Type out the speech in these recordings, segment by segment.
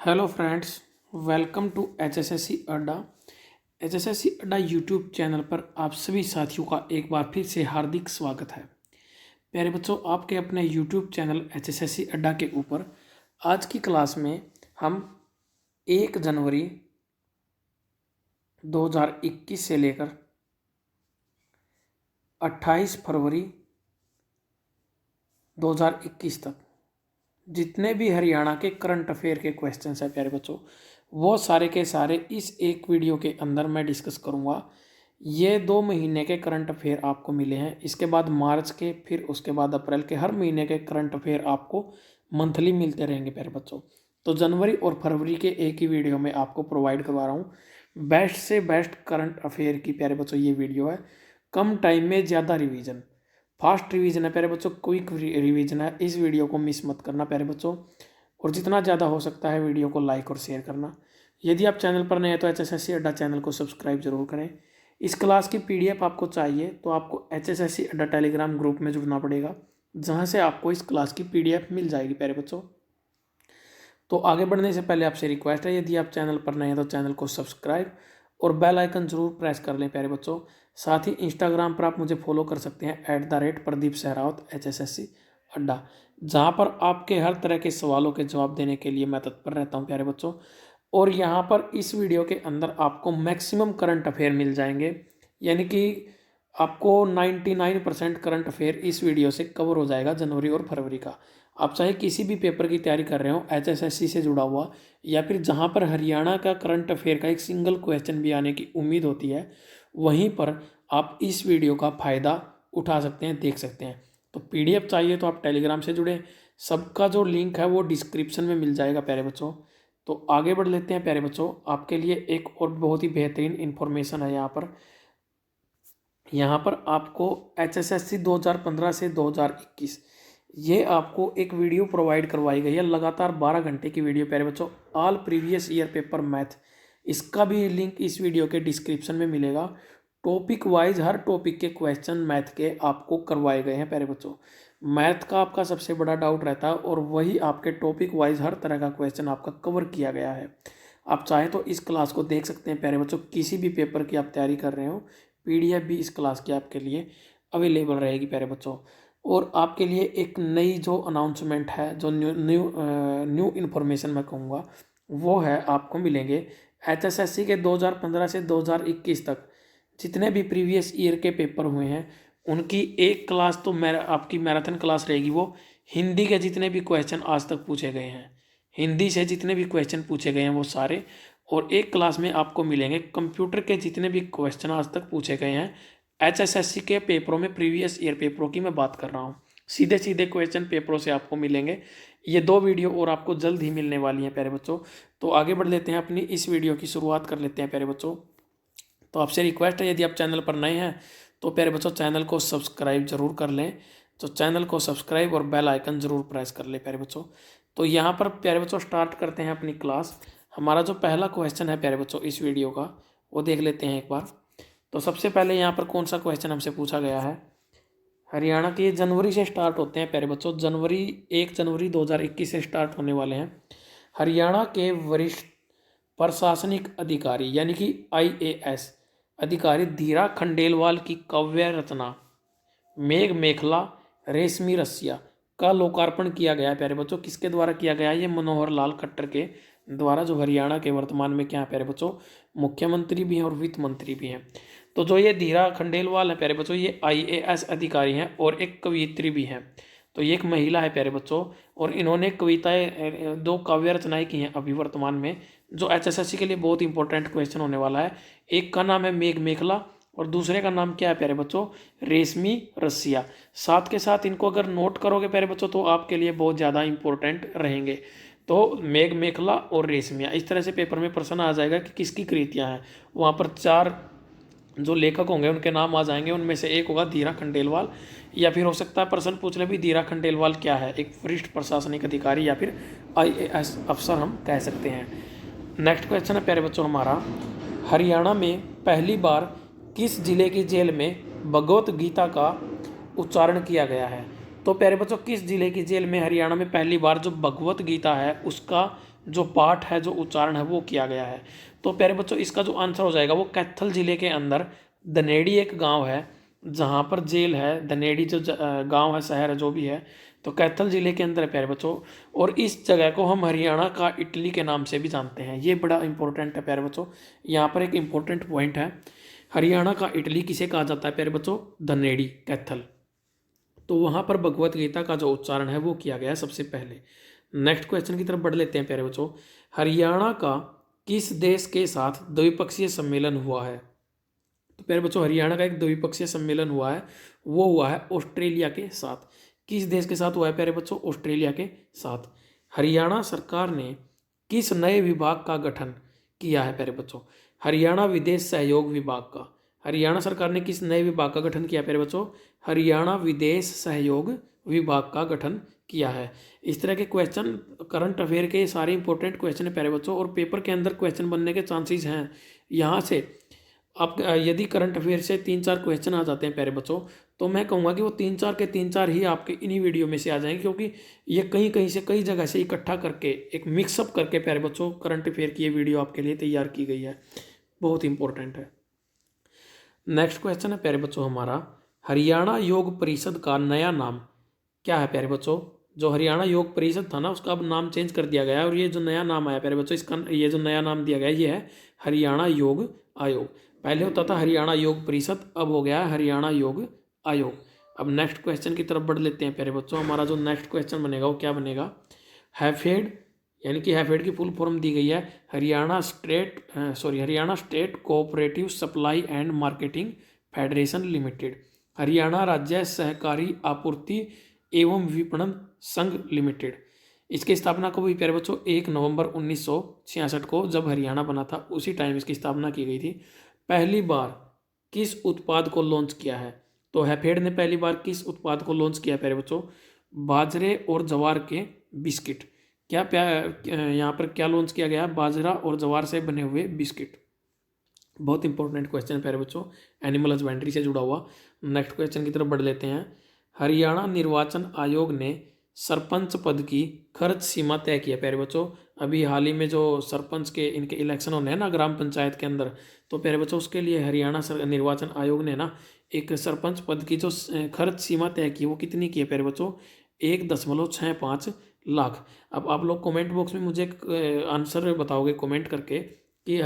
Hello friends, welcome to HSSC Adda. HSSC Adda YouTube channel पर आप सभी साथियों का एक बार फिर से हार्दिक स्वागत है। प्यारे बच्चों, आपके अपने यूट्यूब चैनल एचएसएससी अड्डा के ऊपर आज की क्लास में हम 1 जनवरी 2021 से लेकर 28 फरवरी 2021 तक जितने भी हरियाणा के करंट अफेयर के क्वेश्चंस हैं प्यारे बच्चों, वो सारे के सारे इस एक वीडियो के अंदर मैं डिस्कस करूँगा। ये 2 महीने के करंट अफेयर आपको मिले हैं। इसके बाद मार्च के, फिर उसके बाद अप्रैल के, हर महीने के करंट अफेयर आपको मंथली मिलते रहेंगे प्यारे बच्चों। तो जनवरी और फरवरी के एक ही वीडियो में आपको प्रोवाइड करवा रहा हूँ बेस्ट से बेस्ट करंट अफेयर की प्यारे बच्चों। ये वीडियो है कम टाइम में ज़्यादा रिवीजन, फास्ट रिवीजन है प्यारे बच्चों, क्विक रिवीजन है। इस वीडियो को मिस मत करना प्यारे बच्चों, और जितना ज़्यादा हो सकता है वीडियो को लाइक और शेयर करना। यदि आप चैनल पर नए हैं तो एचएसएससी अड्डा चैनल को सब्सक्राइब जरूर करें। इस क्लास की पीडीएफ आपको चाहिए तो आपको एचएसएससी अड्डा टेलीग्राम ग्रुप में जुड़ना पड़ेगा, जहाँ से आपको इस क्लास की पीडीएफ मिल जाएगी प्यारे बच्चों। तो आगे बढ़ने से पहले आपसे रिक्वेस्ट है, यदि आप चैनल पर नए हैं तो चैनल को सब्सक्राइब और बेल आइकन जरूर प्रेस कर लें प्यारे बच्चों। साथ ही इंस्टाग्राम पर आप मुझे फॉलो कर सकते हैं @प्रदीप सहरावत HSSC अड्डा, जहाँ पर आपके हर तरह के सवालों के जवाब देने के लिए मैं तत्पर रहता हूँ प्यारे बच्चों। और यहाँ पर इस वीडियो के अंदर आपको मैक्सिमम करंट अफेयर मिल जाएंगे, यानी कि आपको 99% करंट अफेयर इस वीडियो से कवर हो जाएगा जनवरी और फरवरी का। आप चाहे किसी भी पेपर की तैयारी कर रहे हो एचएसएससी से जुड़ा हुआ, या फिर जहाँ पर हरियाणा का करंट अफेयर का एक सिंगल क्वेश्चन भी आने की उम्मीद होती है, वहीं पर आप इस वीडियो का फ़ायदा उठा सकते हैं, देख सकते हैं। तो पीडीएफ चाहिए तो आप टेलीग्राम से जुड़ें, सबका जो लिंक है वो डिस्क्रिप्शन में मिल जाएगा प्यारे बच्चों। तो आगे बढ़ लेते हैं प्यारे बच्चों। आपके लिए एक और बहुत ही बेहतरीन इन्फॉर्मेशन है यहाँ पर आपको एचएसएससी 2015 से 2021 ये आपको एक वीडियो प्रोवाइड करवाई गई है, लगातार 12 घंटे की वीडियो प्यारे बच्चों, all previous year paper math. इसका भी लिंक इस वीडियो के डिस्क्रिप्शन में मिलेगा। टॉपिक वाइज हर टॉपिक के क्वेश्चन मैथ के आपको करवाए गए हैं प्यारे बच्चों। मैथ का आपका सबसे बड़ा डाउट रहता है और वही आपके टॉपिक वाइज हर तरह का क्वेश्चन आपका कवर किया गया है। आप चाहें तो इस क्लास को देख सकते हैं प्यारे बच्चों। किसी भी पेपर की आप तैयारी कर रहे हो, पीडीएफ भी इस क्लास की आपके लिए अवेलेबल रहेगी प्यारे बच्चों। और आपके लिए एक नई जो अनाउंसमेंट है, जो न्यू इन्फॉर्मेशन मैं कहूँगा, वो है आपको मिलेंगे एचएसएससी के 2015 से 2021 तक जितने भी प्रीवियस ईयर के पेपर हुए हैं उनकी एक क्लास तो आपकी मैराथन क्लास रहेगी। वो हिंदी के जितने भी क्वेश्चन आज तक पूछे गए हैं, हिंदी से जितने भी क्वेश्चन पूछे गए हैं वो सारे, और एक क्लास में आपको मिलेंगे कंप्यूटर के जितने भी क्वेश्चन आज तक पूछे गए हैं एचएसएससी के पेपरों में। प्रीवियस ईयर पेपरों की मैं बात कर रहा हूँ, सीधे सीधे क्वेश्चन पेपरों से आपको मिलेंगे। ये 2 वीडियो और आपको जल्द ही मिलने वाली हैं प्यारे बच्चों। तो आगे बढ़ लेते हैं, अपनी इस वीडियो की शुरुआत कर लेते हैं प्यारे बच्चों। तो आपसे रिक्वेस्ट है, यदि आप चैनल पर नए हैं तो प्यारे बच्चों चैनल को सब्सक्राइब जरूर कर लें। तो चैनल को सब्सक्राइब और बेल आइकन जरूर प्रेस कर लें प्यारे बच्चों। तो यहाँ पर प्यारे बच्चों स्टार्ट करते हैं अपनी क्लास। हमारा जो पहला क्वेश्चन है प्यारे बच्चों इस वीडियो का, वो देख लेते हैं एक बार। तो सबसे पहले यहाँ पर कौन सा क्वेश्चन हमसे पूछा गया है, हरियाणा के जनवरी से स्टार्ट होते हैं प्यारे बच्चों। 1 जनवरी 2021 से स्टार्ट होने वाले हैं। हरियाणा के वरिष्ठ प्रशासनिक अधिकारी यानी कि IAS अधिकारी धीरा खंडेलवाल की काव्य रचना मेघ मेखला रेशमी रस्सिया का लोकार्पण किया गया है प्यारे बच्चों। किसके द्वारा किया गया है? ये मनोहर लाल खट्टर के द्वारा, जो हरियाणा के वर्तमान में क्या है प्यारे बच्चों, मुख्यमंत्री भी हैं और वित्त मंत्री भी हैं। तो जो ये धीरा खंडेलवाल है प्यारे बच्चों, ये IAS अधिकारी हैं और एक कवियत्री भी हैं। तो ये एक महिला है प्यारे बच्चों, और इन्होंने कविताएं 2 काव्य रचनाएं की हैं अभी वर्तमान में, जो एचएसएससी के लिए बहुत इंपॉर्टेंट क्वेश्चन होने वाला है। एक का नाम है मेघ मेखला और दूसरे का नाम क्या है प्यारे बच्चों, रेशमी रस्सिया। साथ के साथ इनको अगर नोट करोगे प्यारे बच्चों तो आपके लिए बहुत ज़्यादा इंपॉर्टेंट रहेंगे। तो मेघ मेखला और रेशमिया, इस तरह से पेपर में प्रश्न आ जाएगा कि किसकी कृतियाँ हैं। वहाँ पर 4 जो लेखक होंगे उनके नाम आ जाएंगे, उनमें से एक होगा धीरा खंडेलवाल, या फिर हो सकता है प्रश्न पूछ ले भी धीरा खंडेलवाल क्या है, एक वरिष्ठ प्रशासनिक अधिकारी या फिर IAS अफसर हम कह सकते हैं। नेक्स्ट क्वेश्चन है प्यारे बच्चों हमारा, हरियाणा में पहली बार किस जिले की जेल में भगवत गीता का उच्चारण किया गया है? तो प्यारे बच्चों, किस जिले की जेल में हरियाणा में पहली बार जो भगवत गीता है उसका जो पाठ है, जो उच्चारण है वो किया गया है? तो प्यारे बच्चों, इसका जो आंसर हो जाएगा वो कैथल जिले के अंदर दनेड़ी एक गांव है जहां पर जेल है। दनेड़ी जो गांव है, शहर है, जो भी है, तो कैथल जिले के अंदर है प्यारे बच्चों। और इस जगह को हम हरियाणा का इटली के नाम से भी जानते हैं। ये बड़ा इंपॉर्टेंट है प्यारे बच्चों। यहाँ पर एक इंपॉर्टेंट पॉइंट है, हरियाणा का इटली किसे कहा जाता है प्यारे बच्चों? दनेड़ी, कैथल। तो वहां पर भगवत गीता का जो उच्चारण है वो किया गया है सबसे पहले। नेक्स्ट क्वेश्चन की तरफ बढ़ लेते हैं प्यारे बच्चों। हरियाणा का किस देश के साथ द्विपक्षीय सम्मेलन हुआ है? तो प्यारे बच्चों, हरियाणा का एक द्विपक्षीय सम्मेलन हुआ है, वो हुआ है ऑस्ट्रेलिया के साथ। किस देश के साथ हुआ है प्यारे बच्चों? ऑस्ट्रेलिया के साथ। हरियाणा सरकार ने किस नए विभाग का गठन किया है प्यारे बच्चों? हरियाणा विदेश सहयोग विभाग का। हरियाणा सरकार ने किस नए विभाग का गठन किया प्यारे बच्चों? हरियाणा विदेश सहयोग विभाग का गठन किया है। इस तरह के क्वेश्चन करंट अफेयर के सारे इंपॉर्टेंट क्वेश्चन है प्यारे बच्चों, और पेपर के अंदर क्वेश्चन बनने के चांसेस हैं। यहाँ से आप यदि करंट अफेयर से 3-4 क्वेश्चन आ जाते हैं प्यारे बच्चों, तो मैं कहूँगा कि वो 3-4 के 3-4 ही आपके इन्हीं वीडियो में से आ जाएंगे, क्योंकि ये कहीं कहीं से कई जगह से इकट्ठा करके एक मिक्सअप करके प्यारे बच्चों करंट अफेयर की ये वीडियो आपके लिए तैयार की गई है। बहुत इंपॉर्टेंट है। नेक्स्ट क्वेश्चन है प्यारे बच्चों हमारा, हरियाणा योग परिषद का नया नाम क्या है प्यारे बच्चों? जो हरियाणा योग परिषद था ना, उसका अब नाम चेंज कर दिया गया है, और ये जो नया नाम आया प्यारे बच्चों, इसका ये जो नया नाम दिया गया है ये है हरियाणा योग आयोग। पहले होता था हरियाणा योग परिषद, अब हो गया है हरियाणा योग आयोग। अब नेक्स्ट क्वेश्चन की तरफ बढ़ लेते हैं प्यारे बच्चों। हमारा जो नेक्स्ट क्वेश्चन बनेगा वो क्या बनेगा? हैफेड, यानी कि हैफेड की फुल फॉर्म दी गई है Haryana state cooperative supply and marketing federation limited. Haryana राज्य सहकारी आपूर्ति एवं विपणन संघ लिमिटेड। इसकी स्थापना को भी प्यारे बच्चों 1 नवंबर 1966 को, जब हरियाणा बना था उसी टाइम इसकी स्थापना की गई थी। पहली बार किस उत्पाद को लॉन्च किया है? तो हैफेड ने पहली बार किस उत्पाद को लॉन्च किया प्यारे बच्चों? बाजरे और जवार के बिस्किट। क्या यहाँ पर क्या लॉन्च किया गया? बाजरा और जवार से बने हुए बिस्किट। बहुत इंपॉर्टेंट क्वेश्चन प्यारे बच्चों, एनिमल हस्बेंड्री से जुड़ा हुआ। नेक्स्ट क्वेश्चन की तरफ बढ़ लेते हैं। हरियाणा निर्वाचन आयोग ने सरपंच पद की खर्च सीमा तय की है प्यारे बच्चों। अभी हाल ही में जो सरपंच के इनके इलेक्शन होने हैं ना ग्राम पंचायत के अंदर, तो प्यारे बच्चों उसके लिए हरियाणा निर्वाचन आयोग ने ना एक सरपंच पद की जो खर्च सीमा तय की वो कितनी की है प्यारे बच्चों? 1.65 लाख। अब आप लोग कमेंट बॉक्स में मुझे आंसर बताओगे कमेंट करके कि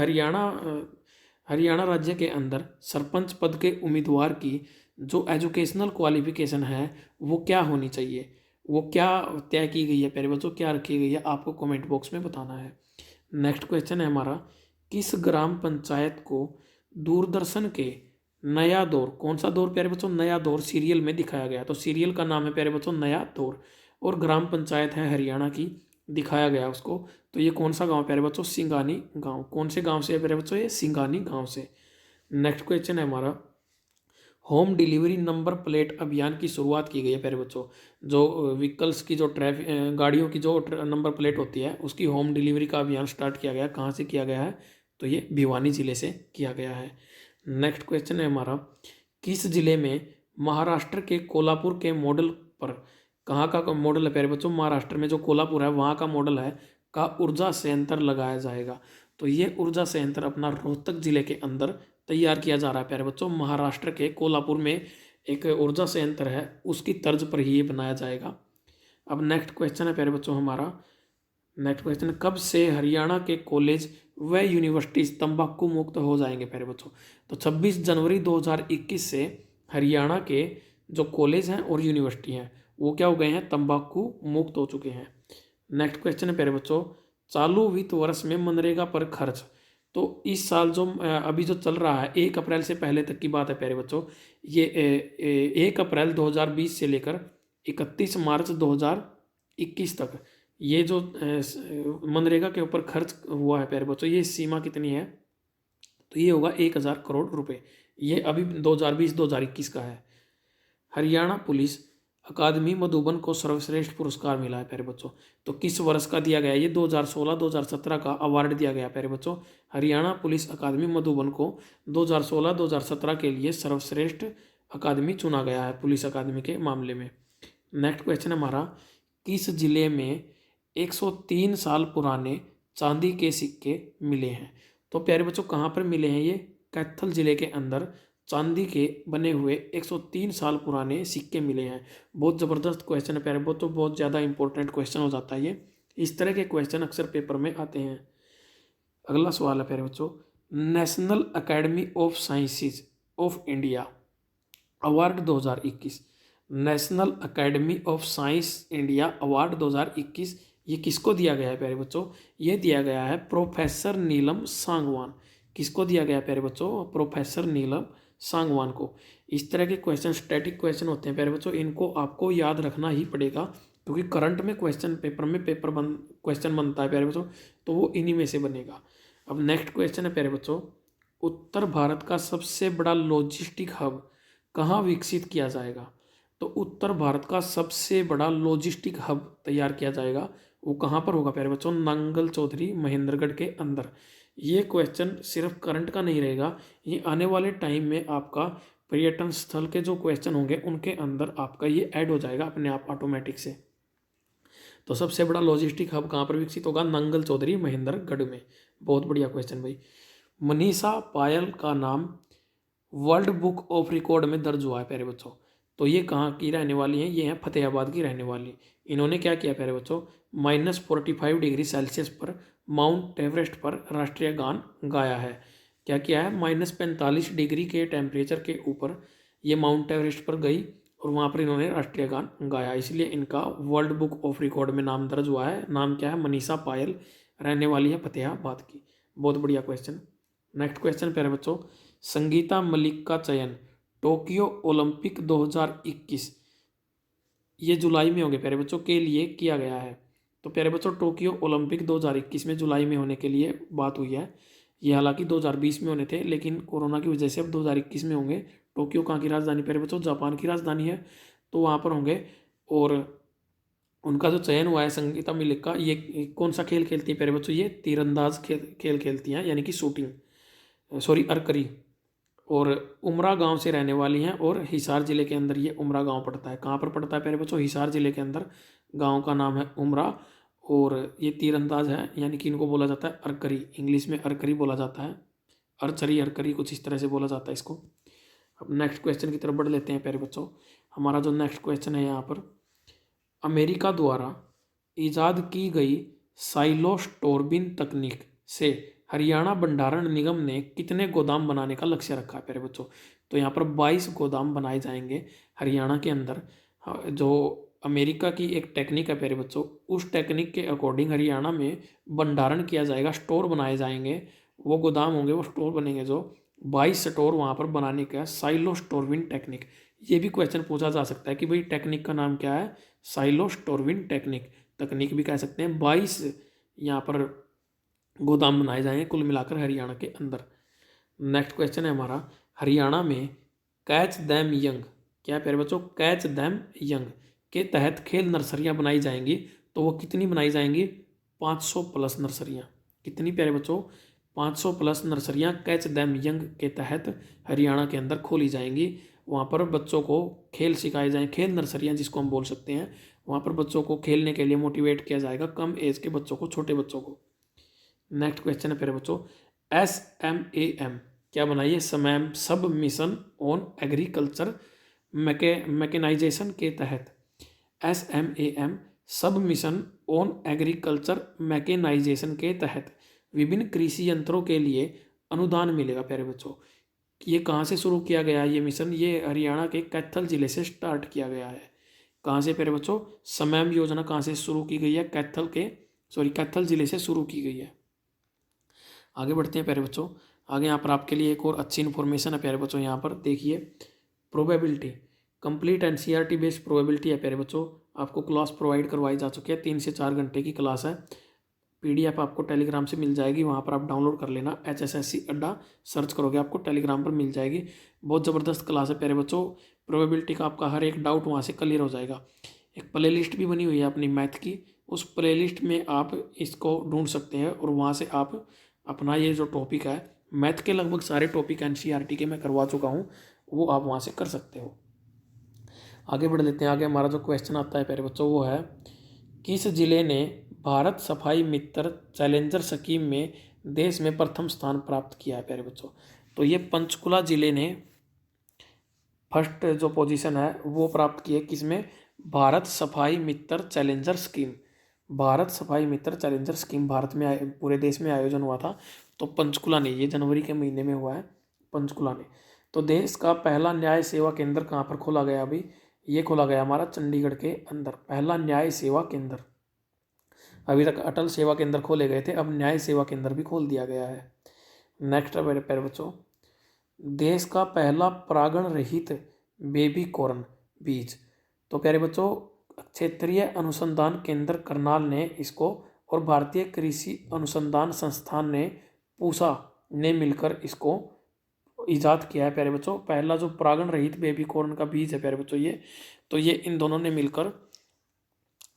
हरियाणा राज्य के अंदर सरपंच पद के उम्मीदवार की जो एजुकेशनल क्वालिफिकेशन है वो क्या होनी चाहिए, वो क्या तय की गई है प्यारे बच्चों, क्या रखी गई है, आपको कमेंट बॉक्स में बताना है। नेक्स्ट क्वेश्चन है हमारा, किस ग्राम पंचायत को दूरदर्शन के नया दौर, कौन सा दौर प्यारे बच्चों? नया दौर सीरियल में दिखाया गया। तो सीरियल का नाम है प्यारे बच्चों नया दौर, और ग्राम पंचायत है हरियाणा की, दिखाया गया उसको। तो ये कौन सा गांव प्यारे बच्चों? सिंगानी गांव। कौन से गांव से है प्यारे बच्चों? ये सिंगानी गांव से। नेक्स्ट क्वेश्चन है हमारा, होम डिलीवरी नंबर प्लेट अभियान की शुरुआत की गई है प्यारे बच्चों। जो व्हीकल्स की जो गाड़ियों की जो नंबर प्लेट होती है उसकी होम डिलीवरी का अभियान स्टार्ट किया गया। कहाँ से किया गया है? तो ये भिवानी जिले से किया गया है। नेक्स्ट क्वेश्चन है हमारा, किस जिले में महाराष्ट्र के कोल्हापुर के मॉडल पर, कहाँ का मॉडल है प्यारे बच्चों? महाराष्ट्र में जो कोल्हापुर है वहाँ का मॉडल है का ऊर्जा संयंत्र लगाया जाएगा। तो ये ऊर्जा संयंत्र अपना रोहतक जिले के अंदर तैयार किया जा रहा है प्यारे बच्चों। महाराष्ट्र के कोल्हापुर में एक ऊर्जा संयंत्र है, उसकी तर्ज पर ही ये बनाया जाएगा। अब नेक्स्ट क्वेश्चन है प्यारे बच्चों हमारा, नेक्स्ट क्वेश्चन, कब से हरियाणा के कॉलेज व यूनिवर्सिटीज तंबाकू मुक्त हो जाएंगे प्यारे बच्चों? तो 26 जनवरी 2021 से हरियाणा के जो कॉलेज हैं और यूनिवर्सिटी हैं वो क्या हो गए हैं? तंबाकू मुक्त हो चुके हैं। नेक्स्ट क्वेश्चन है प्यारे बच्चों, चालू वित्त वर्ष में मनरेगा पर खर्च। तो इस साल जो अभी जो चल रहा है 1 अप्रैल से पहले तक की बात है प्यारे बच्चों, ये 1 अप्रैल 2020 से लेकर 31 मार्च 2021 तक ये जो मनरेगा के ऊपर खर्च हुआ है प्यारे बच्चों, ये सीमा कितनी है? तो ये होगा 1000 करोड़ रुपए। ये अभी 2020-2021 का है। हरियाणा पुलिस अकादमी मधुबन को सर्वश्रेष्ठ पुरस्कार मिला है प्यारे बच्चों। तो किस वर्ष का दिया गया? ये 2016-2017 का अवार्ड दिया गया प्यारे बच्चों। हरियाणा पुलिस अकादमी मधुबन को 2016-2017 के लिए सर्वश्रेष्ठ अकादमी चुना गया है पुलिस अकादमी के मामले में। नेक्स्ट क्वेश्चन है हमारा, किस जिले में 103 साल पुराने चांदी के सिक्के मिले हैं? तो प्यारे बच्चों कहाँ पर मिले हैं? ये कैथल जिले के अंदर चांदी के बने हुए 103 साल पुराने सिक्के मिले हैं। बहुत ज़बरदस्त क्वेश्चन है प्यारे बच्चों, बहुत ज़्यादा इंपॉर्टेंट क्वेश्चन हो जाता है ये। इस तरह के क्वेश्चन अक्सर पेपर में आते हैं। अगला सवाल है प्यारे बच्चों, national academy of sciences of India award 2021, national academy of science India award 2021 ये किसको दिया गया है प्यारे बच्चों? ये दिया गया है प्रोफेसर नीलम सांगवान। किसको दिया गया है प्यारे बच्चों? प्रोफेसर नीलम सांगवान को। इस तरह के क्वेश्चन स्टैटिक क्वेश्चन होते हैं प्यारे बच्चों, इनको आपको याद रखना ही पड़ेगा, क्योंकि करंट में क्वेश्चन पेपर में क्वेश्चन बनता है प्यारे बच्चों, तो वो इन्हीं में से बनेगा। अब नेक्स्ट क्वेश्चन है प्यारे बच्चों, उत्तर भारत का सबसे बड़ा लॉजिस्टिक हब कहाँ विकसित किया जाएगा? तो उत्तर भारत का सबसे बड़ा लॉजिस्टिक हब तैयार किया जाएगा, वो कहाँ पर होगा प्यारे बच्चों? नांगल चौधरी महेंद्रगढ़ के अंदर। ये क्वेश्चन सिर्फ करंट का नहीं रहेगा, ये आने वाले टाइम में आपका पर्यटन स्थल के जो क्वेश्चन होंगे उनके अंदर आपका ये ऐड हो जाएगा अपने आप ऑटोमेटिक से। तो सबसे बड़ा लॉजिस्टिक हब कहाँ पर विकसित होगा? नांगल चौधरी महेंद्रगढ़ में। बहुत बढ़िया क्वेश्चन भाई। मनीषा पायल का नाम वर्ल्ड बुक ऑफ रिकॉर्ड में दर्ज हुआ है प्यारे बच्चों। तो ये कहाँ की रहने वाली हैं? ये हैं फतेहाबाद की रहने वाली। इन्होंने क्या किया प्यारे बच्चों? -45 डिग्री सेल्सियस पर माउंट एवरेस्ट पर राष्ट्रीय गान गाया है। क्या किया है? -45 डिग्री के टेम्परेचर के ऊपर ये माउंट एवरेस्ट पर गई और वहाँ पर इन्होंने राष्ट्रीय गान गाया, इसलिए इनका वर्ल्ड बुक ऑफ रिकॉर्ड में नाम दर्ज हुआ है। नाम क्या है? मनीषा पायल, रहने वाली है फतेहाबाद की। बहुत बढ़िया क्वेश्चन। नेक्स्ट क्वेश्चन प्यारे बच्चों, संगीता मलिक का चयन टोक्यो ओलंपिक 2021 ये जुलाई में होंगे प्यारे बच्चों के लिए किया गया है। तो प्यारे बच्चों टोक्यो ओलंपिक 2021 में जुलाई में होने के लिए बात हुई है। ये हालांकि 2020 में होने थे, लेकिन कोरोना की वजह से अब 2021 में होंगे। टोक्यो कहाँ की राजधानी प्यारे बच्चों? जापान की राजधानी है, तो वहाँ पर होंगे। और उनका जो चयन हुआ है संगीता मलिक का, ये कौन सा खेल खेलती है प्यारे बच्चों? ये तीरंदाज खेल खेलती हैं, यानी कि शूटिंग, सॉरी आर्चरी। और उमरा गांव से रहने वाली हैं और हिसार जिले के अंदर ये उमरा गांव पड़ता है। कहाँ पर पड़ता है प्यारे बच्चों? हिसार जिले के अंदर। गांव का नाम है उमरा। और ये तीरंदाज है, यानी कि इनको बोला जाता है आर्चरी, इंग्लिश में आर्चरी बोला जाता है, आर्चरी कुछ इस तरह से बोला जाता है इसको। अब नेक्स्ट क्वेश्चन की तरफ बढ़ लेते हैं प्यारे बच्चों। हमारा जो नेक्स्ट क्वेश्चन है यहाँ पर, अमेरिका द्वारा ईजाद की गई साइलोस्टोरबिन तकनीक से हरियाणा भंडारण निगम ने कितने गोदाम बनाने का लक्ष्य रखा है प्यारे बच्चों? तो यहाँ पर 22 गोदाम बनाए जाएंगे हरियाणा के अंदर। जो अमेरिका की एक टेक्निक है प्यारे बच्चों, उस टेक्निक के अकॉर्डिंग हरियाणा में भंडारण किया जाएगा, स्टोर बनाए जाएंगे, वो गोदाम होंगे, वो स्टोर बनेंगे। जो 22 स्टोर वहाँ पर बनाने का साइलोस्टोरबिन टेक्निक। ये भी क्वेश्चन पूछा जा सकता है कि भाई टेक्निक का नाम क्या है? साइलोस्टोरबिन टेक्निक, तकनीक भी कह सकते हैं। 22 यहाँ पर गोदाम बनाए जाएंगे कुल मिलाकर हरियाणा के अंदर। नेक्स्ट क्वेश्चन है हमारा, हरियाणा में कैच दैम यंग, क्या प्यारे बच्चों? कैच दैम यंग के तहत खेल नर्सरियां बनाई जाएंगी, तो वो कितनी बनाई जाएंगी? 500 प्लस नर्सरियां। कितनी प्यारे बच्चों? 500 प्लस नर्सरियां कैच दैम यंग के तहत हरियाणा के अंदर खोली जाएंगी। वहाँ पर बच्चों को खेल सिखाए जाएँ, खेल नर्सरियाँ जिसको हम बोल सकते हैं। वहाँ पर बच्चों को खेलने के लिए मोटिवेट किया जाएगा, कम एज के बच्चों को, छोटे बच्चों को। नेक्स्ट क्वेश्चन है प्यारे बच्चों, SMAM क्या बनाइए? समैम सब मिशन ऑन एग्रीकल्चर मैकेनाइजेशन के तहत, SMAM सब मिशन ऑन एग्रीकल्चर मैकेनाइजेशन के तहत विभिन्न कृषि यंत्रों के लिए अनुदान मिलेगा प्यारे बच्चों। ये कहाँ से शुरू किया गया है ये मिशन? ये हरियाणा के कैथल जिले से स्टार्ट किया गया है। कहाँ से प्यारे बच्चों? समैम योजना कहाँ से शुरू की गई है? कैथल जिले से शुरू की गई है। आगे बढ़ते हैं प्यारे बच्चों। आगे यहाँ पर आपके लिए एक और अच्छी इन्फॉर्मेशन है प्यारे बच्चों। यहाँ पर देखिए, probability, complete NCERT based probability है प्यारे बच्चों। आपको क्लास प्रोवाइड करवाई जा चुकी है, 3 से 4 घंटे की क्लास है। PDF आपको टेलीग्राम से मिल जाएगी, वहाँ पर आप डाउनलोड कर लेना। HSSC अड्डा सर्च करोगे आपको टेलीग्राम पर मिल जाएगी। बहुत ज़बरदस्त क्लास है प्यारे बच्चों। प्रोबेबिलिटी का आपका हर एक डाउट वहाँ से क्लियर हो जाएगा। एक प्ले लिस्ट भी बनी हुई है अपनी मैथ की, उस प्ले लिस्ट में आप इसको ढूंढ सकते हैं और वहाँ से आप अपना ये जो टॉपिक है, मैथ के लगभग सारे टॉपिक NCERT के मैं करवा चुका हूँ, वो आप वहाँ से कर सकते हो। आगे बढ़ लेते हैं। आगे हमारा जो क्वेश्चन आता है प्यारे बच्चों वो है, किस जिले ने भारत सफाई मित्र चैलेंजर स्कीम में देश में प्रथम स्थान प्राप्त किया है प्यारे बच्चों? तो ये पंचकुला जिले ने फर्स्ट जो पोजीशन है वो प्राप्त की है। किसमें? भारत सफाई मित्र चैलेंजर स्कीम। भारत सफाई मित्र चैलेंजर स्कीम भारत में पूरे देश में आयोजन हुआ था, तो पंचकुला ने, ये जनवरी के महीने में हुआ है पंचकुला ने। तो देश का पहला न्याय सेवा केंद्र कहाँ पर खोला गया? अभी ये खोला गया हमारा चंडीगढ़ के अंदर, पहला न्याय सेवा केंद्र। अभी तक अटल सेवा केंद्र खोले गए थे, अब न्याय सेवा केंद्र भी खोल दिया गया है। नेक्स्ट है मेरे प्यारे बच्चों, देश का पहला परागण रहित बेबी कॉर्न बीज। तो प्यारे बच्चों, क्षेत्रीय अनुसंधान केंद्र करनाल ने इसको और भारतीय कृषि अनुसंधान संस्थान ने पूसा ने मिलकर इसको ईजाद किया है प्यारे बच्चों। पहला जो परागण रहित बेबी कॉर्न का बीज है प्यारे बच्चों ये, तो ये इन दोनों ने मिलकर,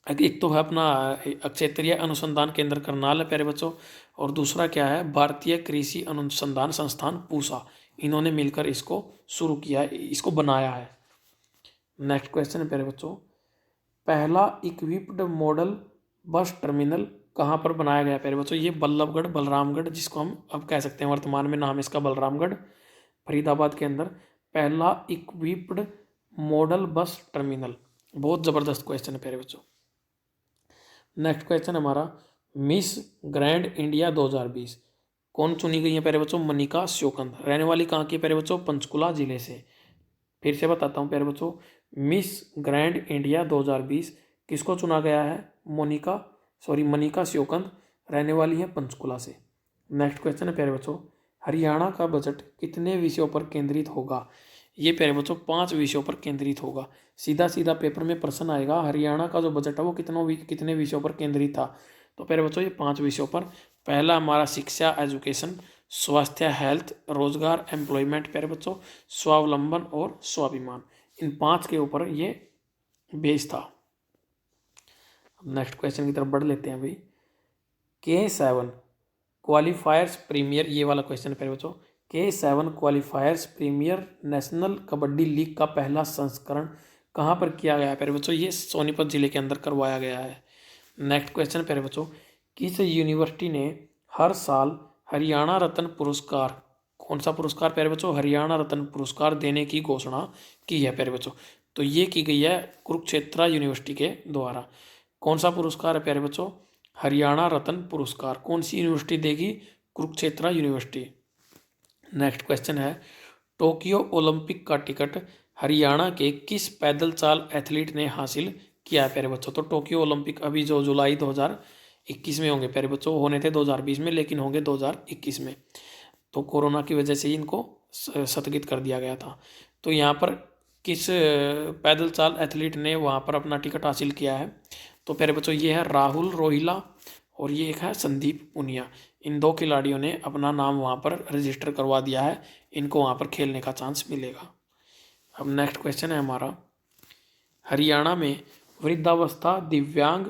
एक तो है अपना क्षेत्रीय अनुसंधान केंद्र करनाल है प्यारे बच्चों, और दूसरा क्या है, भारतीय कृषि अनुसंधान संस्थान पूसा, इन्होंने मिलकर इसको शुरू किया है, इसको बनाया है। नेक्स्ट क्वेश्चन है प्यारे बच्चों, पहला इक्विप्ड मॉडल बस टर्मिनल कहाँ पर बनाया गया प्यारे बच्चों? ये बल्लभगढ़ बलरामगढ़, जिसको हम अब कह सकते हैं वर्तमान में नाम इसका बलरामगढ़, फरीदाबाद के अंदर पहला इक्विप्ड मॉडल बस टर्मिनल। बहुत ज़बरदस्त क्वेश्चन है प्यारे बच्चों। नेक्स्ट क्वेश्चन हमारा, मिस ग्रैंड इंडिया 2020 कौन चुनी गई है प्यारे बच्चों? मनिका श्योकंद। रहने वाली कहाँ की प्यारे बच्चों? पंचकुला जिले से। फिर से बताता हूँ प्यारे बच्चों, मिस ग्रैंड इंडिया 2020 किसको चुना गया है? मनिका श्योकंद, रहने वाली है पंचकुला से। नेक्स्ट क्वेश्चन है प्यारे बच्चों, हरियाणा का बजट कितने विषयों पर केंद्रित होगा? ये प्यारे बच्चों 5 विषयों पर केंद्रित होगा। सीधा सीधा पेपर में प्रश्न आएगा, हरियाणा का जो बजट है वो कितने विषयों पर केंद्रित था? तो प्यारे बच्चों ये 5 विषयों पर। पहला हमारा शिक्षा एजुकेशन, स्वास्थ्य हेल्थ, रोजगार एम्प्लॉयमेंट प्यारे बच्चों, स्वावलंबन और स्वाभिमान, इन 5 के ऊपर ये बेस था। नेक्स्ट क्वेश्चन की तरफ बढ़ लेते हैं भाई। K7 क्वालिफायर्स प्रीमियर, ये वाला क्वेश्चन है प्यारे बच्चों, K7 qualifiers premier national kabaddi league का पहला संस्करण कहाँ पर किया गया है प्यारे बच्चों? ये सोनीपत जिले के अंदर करवाया गया है। नेक्स्ट क्वेश्चन प्यारे बच्चों, किस यूनिवर्सिटी ने हर साल हरियाणा रत्न पुरस्कार, कौन सा पुरस्कार प्यारे बच्चों? हरियाणा रत्न पुरस्कार देने की घोषणा की है प्यारे बच्चों? तो ये की गई है कुरुक्षेत्र यूनिवर्सिटी के द्वारा। कौन सा पुरस्कार है प्यारे बच्चों? हरियाणा रत्न पुरस्कार। कौन सी यूनिवर्सिटी देगी? कुरुक्षेत्र यूनिवर्सिटी। नेक्स्ट क्वेश्चन है, टोक्यो ओलंपिक का टिकट हरियाणा के किस पैदल चाल एथलीट ने हासिल किया है प्यारे बच्चों? तो टोक्यो ओलंपिक अभी जो जुलाई 2021 में होंगे प्यारे बच्चों, होने थे 2020 में लेकिन होंगे 2021 में, तो कोरोना की वजह से ही इनको स्थगित कर दिया गया था। तो यहाँ पर किस पैदल चाल एथलीट ने वहाँ पर अपना टिकट हासिल किया है? तो प्यारे बच्चों ये है राहुल रोहिला और ये एक है संदीप पुनिया। इन 2 खिलाड़ियों ने अपना नाम वहाँ पर रजिस्टर करवा दिया है, इनको वहाँ पर खेलने का चांस मिलेगा। अब नेक्स्ट क्वेश्चन है हमारा, हरियाणा में वृद्धावस्था, दिव्यांग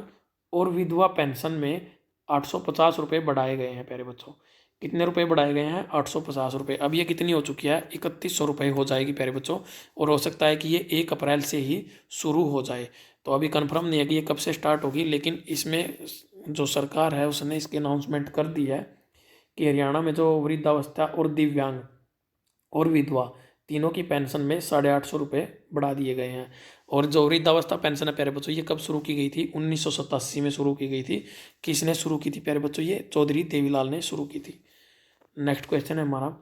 और विधवा पेंशन में 850 रुपये बढ़ाए गए हैं प्यारे बच्चों। कितने रुपए बढ़ाए गए हैं? 850 रुपये। अब ये कितनी हो चुकी है? 3100 रुपये हो जाएगी प्यारे बच्चों, और हो सकता है कि ये 1 अप्रैल से ही शुरू हो जाए। तो अभी कंफर्म नहीं है कि ये कब से स्टार्ट होगी, लेकिन इसमें जो सरकार है उसने इसकी अनाउंसमेंट कर दी है कि हरियाणा में जो वृद्धावस्था और दिव्यांग और विधवा तीनों की पेंशन में 850 रुपये बढ़ा दिए गए हैं। और जो वृद्धावस्था पेंशन है प्यारे बच्चों, ये कब शुरू की गई थी? 1987 में शुरू की गई थी। किसने शुरू की थी प्यारे बच्चों? ये चौधरी देवीलाल ने शुरू की थी। नेक्स्ट क्वेश्चन है हमारा,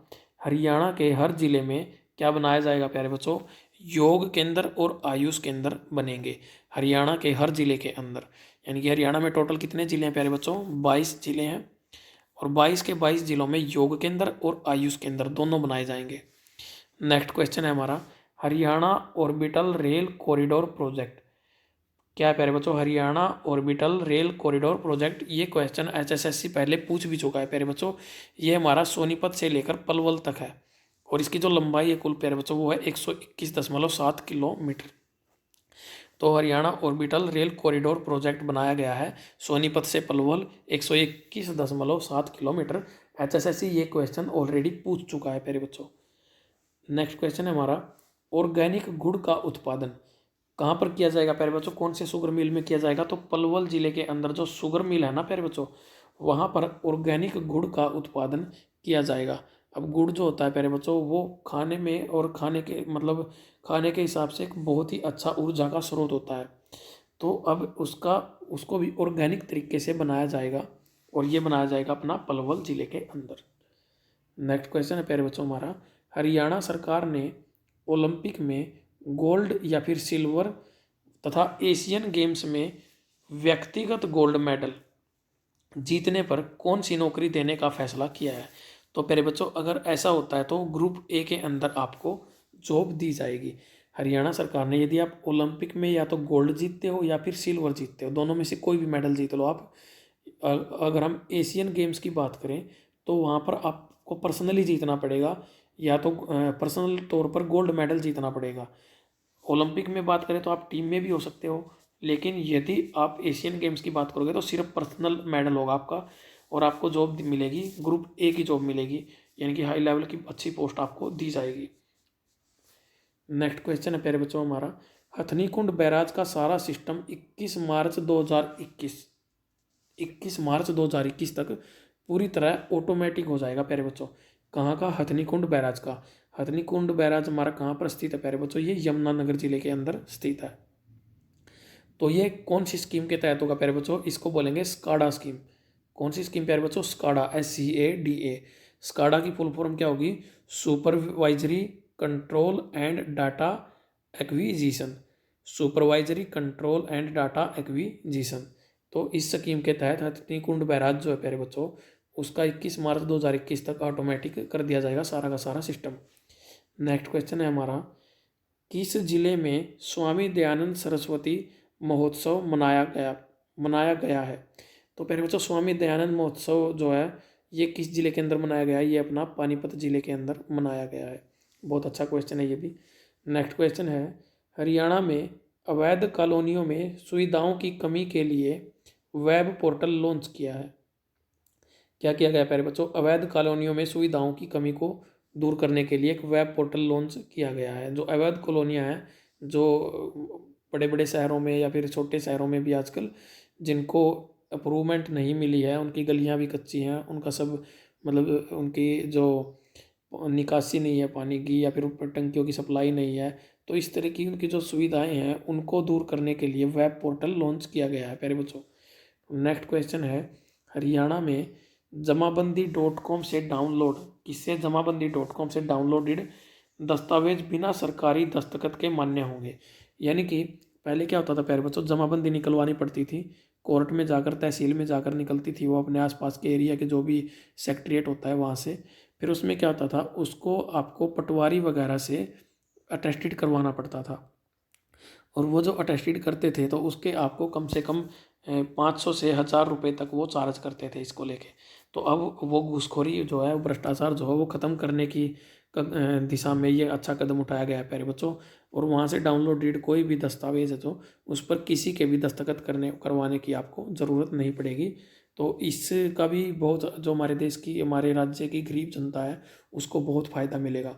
हरियाणा के हर जिले में क्या बनाया जाएगा प्यारे बच्चों? योग केंद्र और आयुष केंद्र बनेंगे हरियाणा के हर जिले के अंदर। यानी कि हरियाणा में टोटल कितने जिले हैं प्यारे बच्चों? 22 जिले हैं, और 22 के 22 जिलों में योग केंद्र और आयुष केंद्र दोनों बनाए जाएंगे। नेक्स्ट क्वेश्चन है हमारा, Haryana orbital rail corridor project क्या है प्यारे बच्चों? Haryana orbital rail corridor project. ये क्वेश्चन HSSC पहले पूछ भी चुका है प्यारे बच्चों। ये हमारा सोनीपत से लेकर पलवल तक है, और इसकी जो लंबाई है कुल प्यारे बच्चों वो है 121.7 किलोमीटर। तो Haryana orbital rail corridor project बनाया गया है सोनीपत से पलवल, 121.7 किलोमीटर। HSSC ये क्वेश्चन ऑलरेडी पूछ चुका है प्यारे बच्चों। नेक्स्ट क्वेश्चन है हमारा, ऑर्गेनिक गुड़ का उत्पादन कहाँ पर किया जाएगा प्यारे बच्चों, कौन से शुगर मिल में किया जाएगा, तो पलवल जिले के अंदर जो शुगर मिल है ना प्यारे बच्चों, वहाँ पर ऑर्गेनिक गुड़ का उत्पादन किया जाएगा। अब गुड़ जो होता है प्यारे बच्चों वो खाने में और खाने के मतलब खाने के हिसाब से एक बहुत ही अच्छा ऊर्जा का स्रोत होता है। तो अब उसको भी ऑर्गेनिक तरीके से बनाया जाएगा और ये बनाया जाएगा अपना पलवल जिले के अंदर। नेक्स्ट क्वेश्चन है प्यारे बच्चों हमारा, हरियाणा सरकार ने ओलंपिक में गोल्ड या फिर सिल्वर तथा एशियन गेम्स में व्यक्तिगत गोल्ड मेडल जीतने पर कौन सी नौकरी देने का फैसला किया है। तो प्यारे बच्चों अगर ऐसा होता है तो ग्रुप ए के अंदर आपको जॉब दी जाएगी। हरियाणा सरकार ने यदि आप ओलंपिक में या तो गोल्ड जीतते हो या फिर सिल्वर जीतते हो, दोनों में से कोई भी मेडल जीत लो आप। अगर हम एशियन गेम्स की बात करें तो वहाँ पर आपको पर्सनली जीतना पड़ेगा या तो पर्सनल तौर पर गोल्ड मेडल जीतना पड़ेगा। ओलंपिक में बात करें तो आप टीम में भी हो सकते हो, लेकिन यदि आप एशियन गेम्स की बात करोगे तो सिर्फ पर्सनल मेडल होगा आपका और आपको जॉब मिलेगी, ग्रुप ए की जॉब मिलेगी, यानी कि हाई लेवल की अच्छी पोस्ट आपको दी जाएगी। नेक्स्ट क्वेश्चन है प्यारे बच्चों हमारा, हथनीकुंड बैराज का सारा सिस्टम 21 मार्च 2021 तक पूरी तरह ऑटोमेटिक हो जाएगा प्यारे बच्चों। कहाँ का, हथनीकुंड बैराज का। हथनीकुंड बैराज हमारा कहाँ पर स्थित है प्यारे बच्चों, ये यमुनानगर जिले के अंदर स्थित है। तो ये कौन सी स्कीम के तहत होगा प्यारे बच्चों, इसको बोलेंगे स्काडा स्कीम। कौन सी स्कीम प्यारे बच्चों, स्काडा, SCADA। स्काडा की फुल फॉर्म क्या होगी, supervisory control and data acquisition. Supervisory control and data acquisition. तो इस स्कीम के तहत हथनीकुंड बैराज जो है प्यारे बच्चों उसका 21 मार्च 2021 तक ऑटोमेटिक कर दिया जाएगा सारा का सारा सिस्टम। नेक्स्ट क्वेश्चन है हमारा, किस जिले में स्वामी दयानंद सरस्वती महोत्सव मनाया गया है। तो पहले बच्चों स्वामी दयानंद महोत्सव जो है ये किस जिले के अंदर मनाया गया है, ये अपना पानीपत जिले के अंदर मनाया गया है। बहुत अच्छा क्वेश्चन है ये भी। नेक्स्ट क्वेश्चन है, हरियाणा में अवैध कॉलोनियों में सुविधाओं की कमी के लिए वेब पोर्टल लॉन्च किया है। क्या किया गया प्यारे बच्चों, अवैध कॉलोनियों में सुविधाओं की कमी को दूर करने के लिए एक वेब पोर्टल लॉन्च किया गया है। जो अवैध कॉलोनियाँ हैं जो बड़े बड़े शहरों में या फिर छोटे शहरों में भी आजकल जिनको अप्रूवमेंट नहीं मिली है, उनकी गलियाँ भी कच्ची हैं, उनका सब मतलब उनकी जो निकासी नहीं है पानी की या फिर ऊपर टंकियों की सप्लाई नहीं है, तो इस तरह की उनकी जो सुविधाएं हैं उनको दूर करने के लिए वेब पोर्टल लॉन्च किया गया है प्यारे बच्चों। नेक्स्ट क्वेश्चन है, हरियाणा में जमाबंदी.com से डाउनलोड किससे जमाबंदी.com से डाउनलोडेड दस्तावेज बिना सरकारी दस्तखत के मान्य होंगे। यानी कि पहले क्या होता था प्यारे बच्चों, जमाबंदी निकलवानी पड़ती थी, कोर्ट में जाकर तहसील में जाकर निकलती थी वो अपने आसपास के एरिया के जो भी सेक्रेटेरिएट होता है वहाँ से। फिर उसमें क्या होता था, उसको आपको पटवारी वगैरह से अटेस्टेड करवाना पड़ता था और वो जो अटेस्टेड करते थे तो उसके आपको कम से कम 500 से 1000 रुपये तक वो चार्ज करते थे इसको लेके। तो अब वो घूसखोरी जो है, भ्रष्टाचार जो है वो ख़त्म करने की दिशा में ये अच्छा कदम उठाया गया है प्यारे बच्चों। और वहाँ से डाउनलोडेड कोई भी दस्तावेज है जो उस पर किसी के भी दस्तखत करवाने की आपको ज़रूरत नहीं पड़ेगी। तो इसका भी बहुत जो हमारे देश की हमारे राज्य की गरीब जनता है उसको बहुत फ़ायदा मिलेगा।